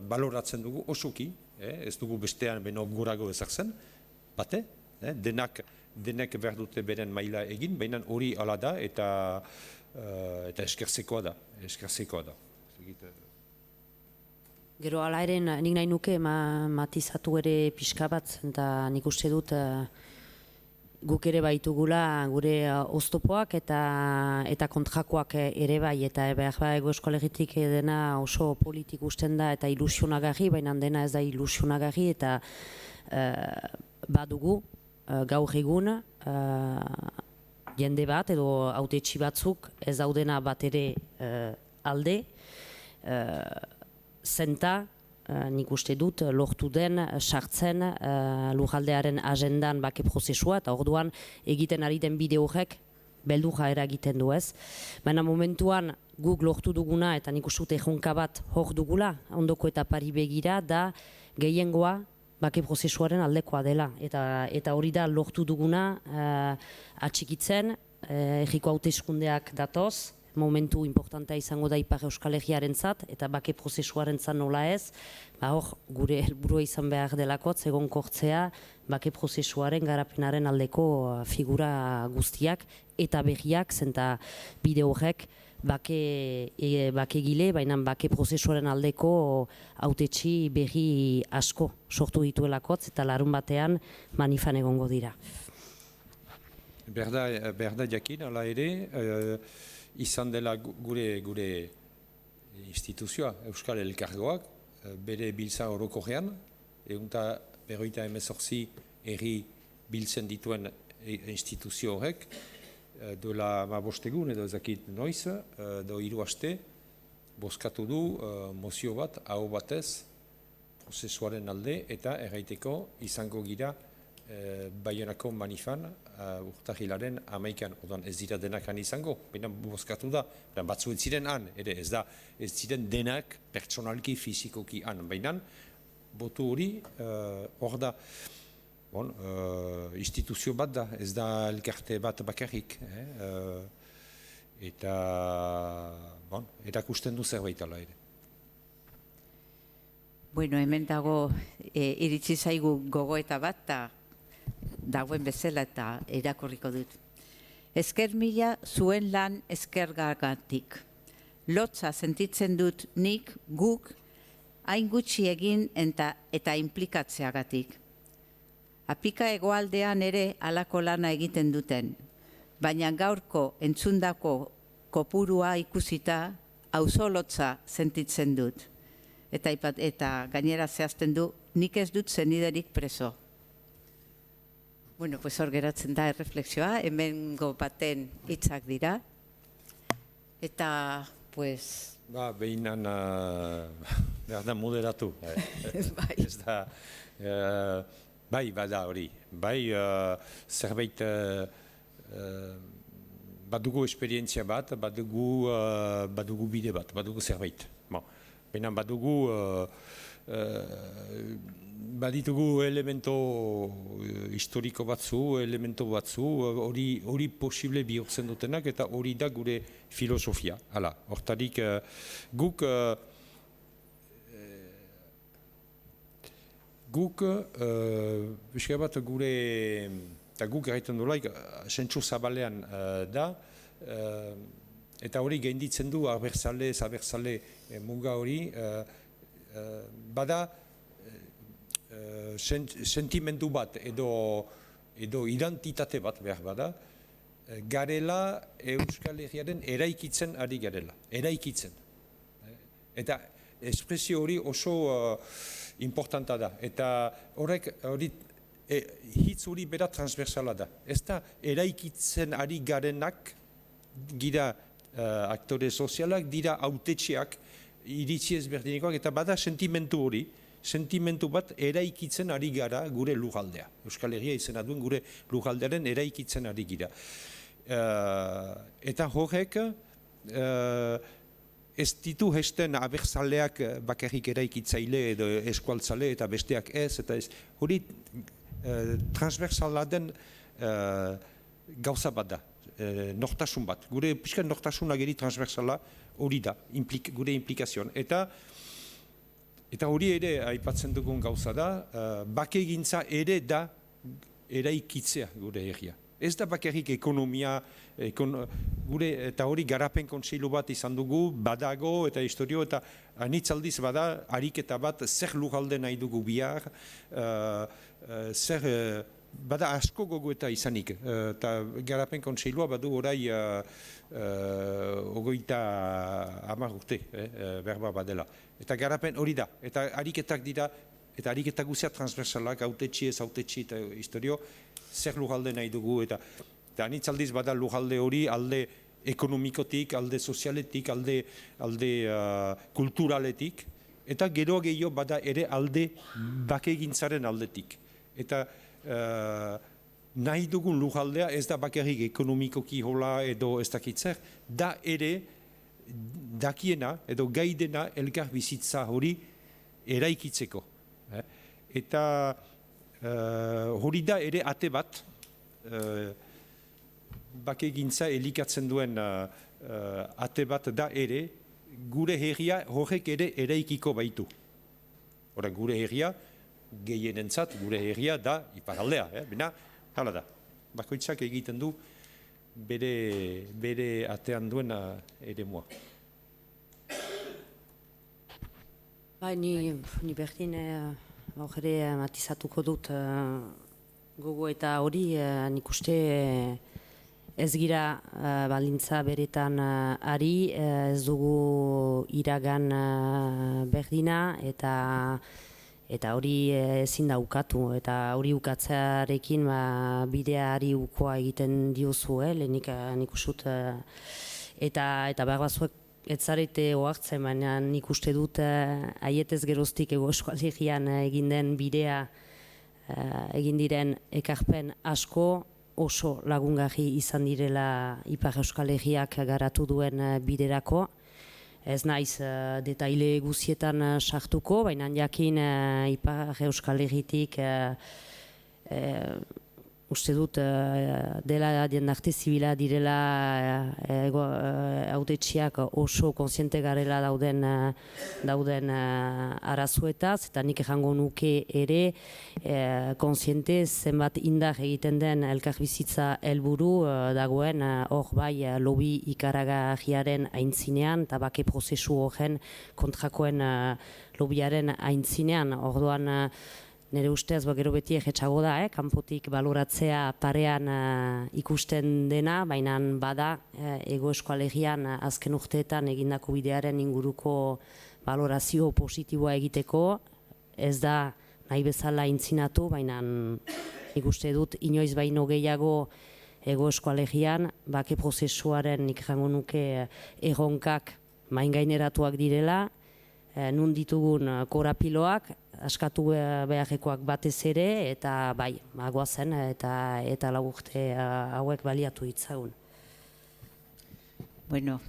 baloratzen dugu osoki, ez dugu bestean beno gorago ezartzen, bate, denak behar dute beren maila egin, baina hori ala da eta eskertzekoa da. Gero ala ere nik nahi nuke matizatu ere pixka bat, eta nik uste dut guk ere baitugula gure oztopoak eta kontrakoak ere bai, eta behar eskolegitik dena oso politik usten da eta ilusionagarri, baina dena ez da ilusionagarri, eta badugu gaur egun jende bat edo hautetsi batzuk ez daudena bat ere alde, zenta nik uste dut lortu den sartzen lujaldearen agendan bake prozesua, eta orduan egiten ari den bide horrek beldurra eragiten du ez. Baina momentuan guk lortu duguna, eta nik uste dut erronka bat hor dugula, ondoko etapari begira, da gehiengoa bake prozesuaren aldekoa dela. Eta hori da lortu duguna atxikitzen, erriko hauteskundeak datoz, momentu importantea izango da Ipar Euskal Herriaren zat, eta bake prozesuaren zat nola ez, hor gure helburua izan behar delakotz, egon kortzea, bake prozesuaren garapenaren aldeko figura guztiak, eta berriak, zenta bide horrek, bake gile, baina bake prozesuaren aldeko hautetsi berri asko sortu dituelakotz, eta larun batean manifan egongo dira. Berda jakin, ala ere, izan dela gure instituzioa, Euskal Elkargoak, bere biltza orokorrean, 158 herri biltzen dituen instituzio horrek, dola 15 egun edo ezakit noiz, edo 3 aste, bozkatu du mozio bat, hau batez, prozesuaren alde, eta erraiteko izango gira Baionako manifan urtahilaren 11an, odan ez dira denak han izango, baina bozkatu da, batzu ez ziren han, ere ez ziren denak pertsonalki, fizikoki han, baina botu hori hor da, instituzio bat da, ez da elkarte bat bakarrik, eta erakusten du zerbait ala ere. Bueno, hemen dago iritsi zaigu gogoeta bat, eta dagoen bezala eta irakurriko dut. Esker mila zuen lan eskergagatik. Lotza sentitzen dut nik, guk, hain gutxi egin eta implikatzeagatik. Apika hegoaldean ere halako lana egiten duten, baina gaurko entzundako kopurua ikusita auzolotza sentitzen dut. Eta gainera zehazten du, nik ez dut zeniderik preso. Bueno, pues hor geratzen da erreflexioa, hemengo baten hitzak dira. Eta, pues... Behinan, behar da moderatu. Ez da, bai, bada hori. Bai, zerbait, badugu esperientzia bat, badugu bide bat, badugu zerbait. Behinan badugu, baditugu elemento historiko batzu, elemento batzu, hori posible bihurtzen dutenak, eta hori da gure filosofia. Hala, hortarik guk bizka bat gure, eta guk erraiten dolaik, sentsu zabalean da, eta hori gainditzen du abertzale, zabertzale muga hori, bada sentimendu bat edo identitate bat behar bada, garela Euskal Herriaren eraikitzen ari garela, eraikitzen. Eta espresio hori oso importanta da, eta hitz hori bera transversala da. Ez da eraikitzen ari garenak, gira aktore sozialak, dira hautetxeak, iritzi ezberdinikoak, eta bada sentimentu hori, sentimentu bat eraikitzen ari gara gure lugaldea. Euskal Herria izena duen gure lugaldearen eraikitzen ari gira. Eta horrek ez ditu hesten abertzaleak bakarrik eraikitzaile edo eskualtzale eta besteak ez, eta ez. Hori transversala den gauza bat da, nortasun bat. Gure pixkan nortasun ageri transversala hori da, gure implikazioan. Eta hori ere aipatzen dugun gauza da, bakegintza ere da eraikitzea gure herria. Ez da bakarrik ekonomia, eta hori garapen kontseilu bat izan dugu, badago eta historio, eta anitzaldiz bada, ariketa bat, zer lugalde nahi dugu bihar, bada asko gogoeta izanik, eta garapen kontseilua badu orai 30 urte, berba badela. Eta garapen hori da, eta ariketak dira, eta ariketak guzia transversalak, autetxi ez autetxi eta historio, zer lugalde nahi dugu, eta anitzaldiz bada lugalde hori alde ekonomikotik, alde sozialetik, alde kulturaletik, eta gero gehiago bada ere alde bakegintzaren aldetik. Eta nahi dugun lugaldea ez da bakarrik ekonomikoki hola edo ez dakitzer, da ere dakiena edo gaidena elkar bizitza hori eraikitzeko. Eta hori da ere ate bat, bakegintza elikatzen duen ate bat da ere, gure herria horrek ere eraikiko baitu. Hora, gure herria, gehienentzat, gure herria da iparaldea. Bina, hala da, bakoitzak egiten du bere atean duena ere mua. Ni berdin ere matizatuko dut gogo eta hori nik uste ez gira baldintza beretan ari, ez dugu iragan berdina eta hori ezin da ukatu, eta hori ukatzearekin bideari ukoa egiten diozu, lehenik nik usut, eta behar batzuek ez zarete ohartzen, baina nik uste dut aietez geroztik Hego Euskal Herrian egin den bidea, egin diren ekarpen asko oso lagungarri izan direla Ipar Euskal Herriak garatu duen biderako. Ez naiz detaile guzietan sartuko, baina jakin Ipar Euskal Herritik uste dut dela jendarte zibila direla hautetxiak oso kontziente garela dauden arazuetaz, eta nik ejango nuke ere kontziente zenbat indar egiten den elkarbizitza helburu dagoen hor bai lobi ikaragarriaren aintzinean eta bake prozesu horren kontrakoen lobiaren aintzinean. Orduan nire ustez, gero beti egetxago da, kanpotik baloratzea parean ikusten dena, baina bada Hego Euskal Herrian azken urteetan egindako bidearen inguruko balorazio positiboa egiteko, ez da nahi bezala intzinatu, baina nik uste dut inoiz baino gehiago Hego Euskal Herrian bake prozesuaren nik jango nuke erronkak maingaineratuak direla, nun ditugun korapiloak, askatu beharrekoak batez ere, eta bai, goazen eta lau urte hauek baliatu ditzagun. Bueno,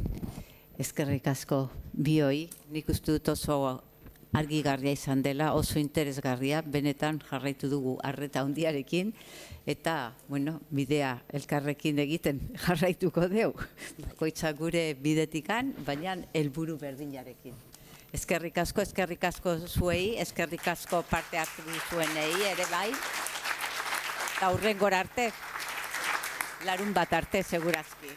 eskerrik asko bioi, nik uste dut oso argigarria izan dela, oso interesgarria, benetan jarraitu dugu arreta handiarekin, eta, bueno, bidea elkarrekin egiten jarraituko dugu. Bakoitza gure bidetikan, baina helburu berdinarekin. Eskerrik asko zuei, eskerrik asko parte hartu zuenei ere bai. Eta hurrengora arte, larun bat arte, segurazki.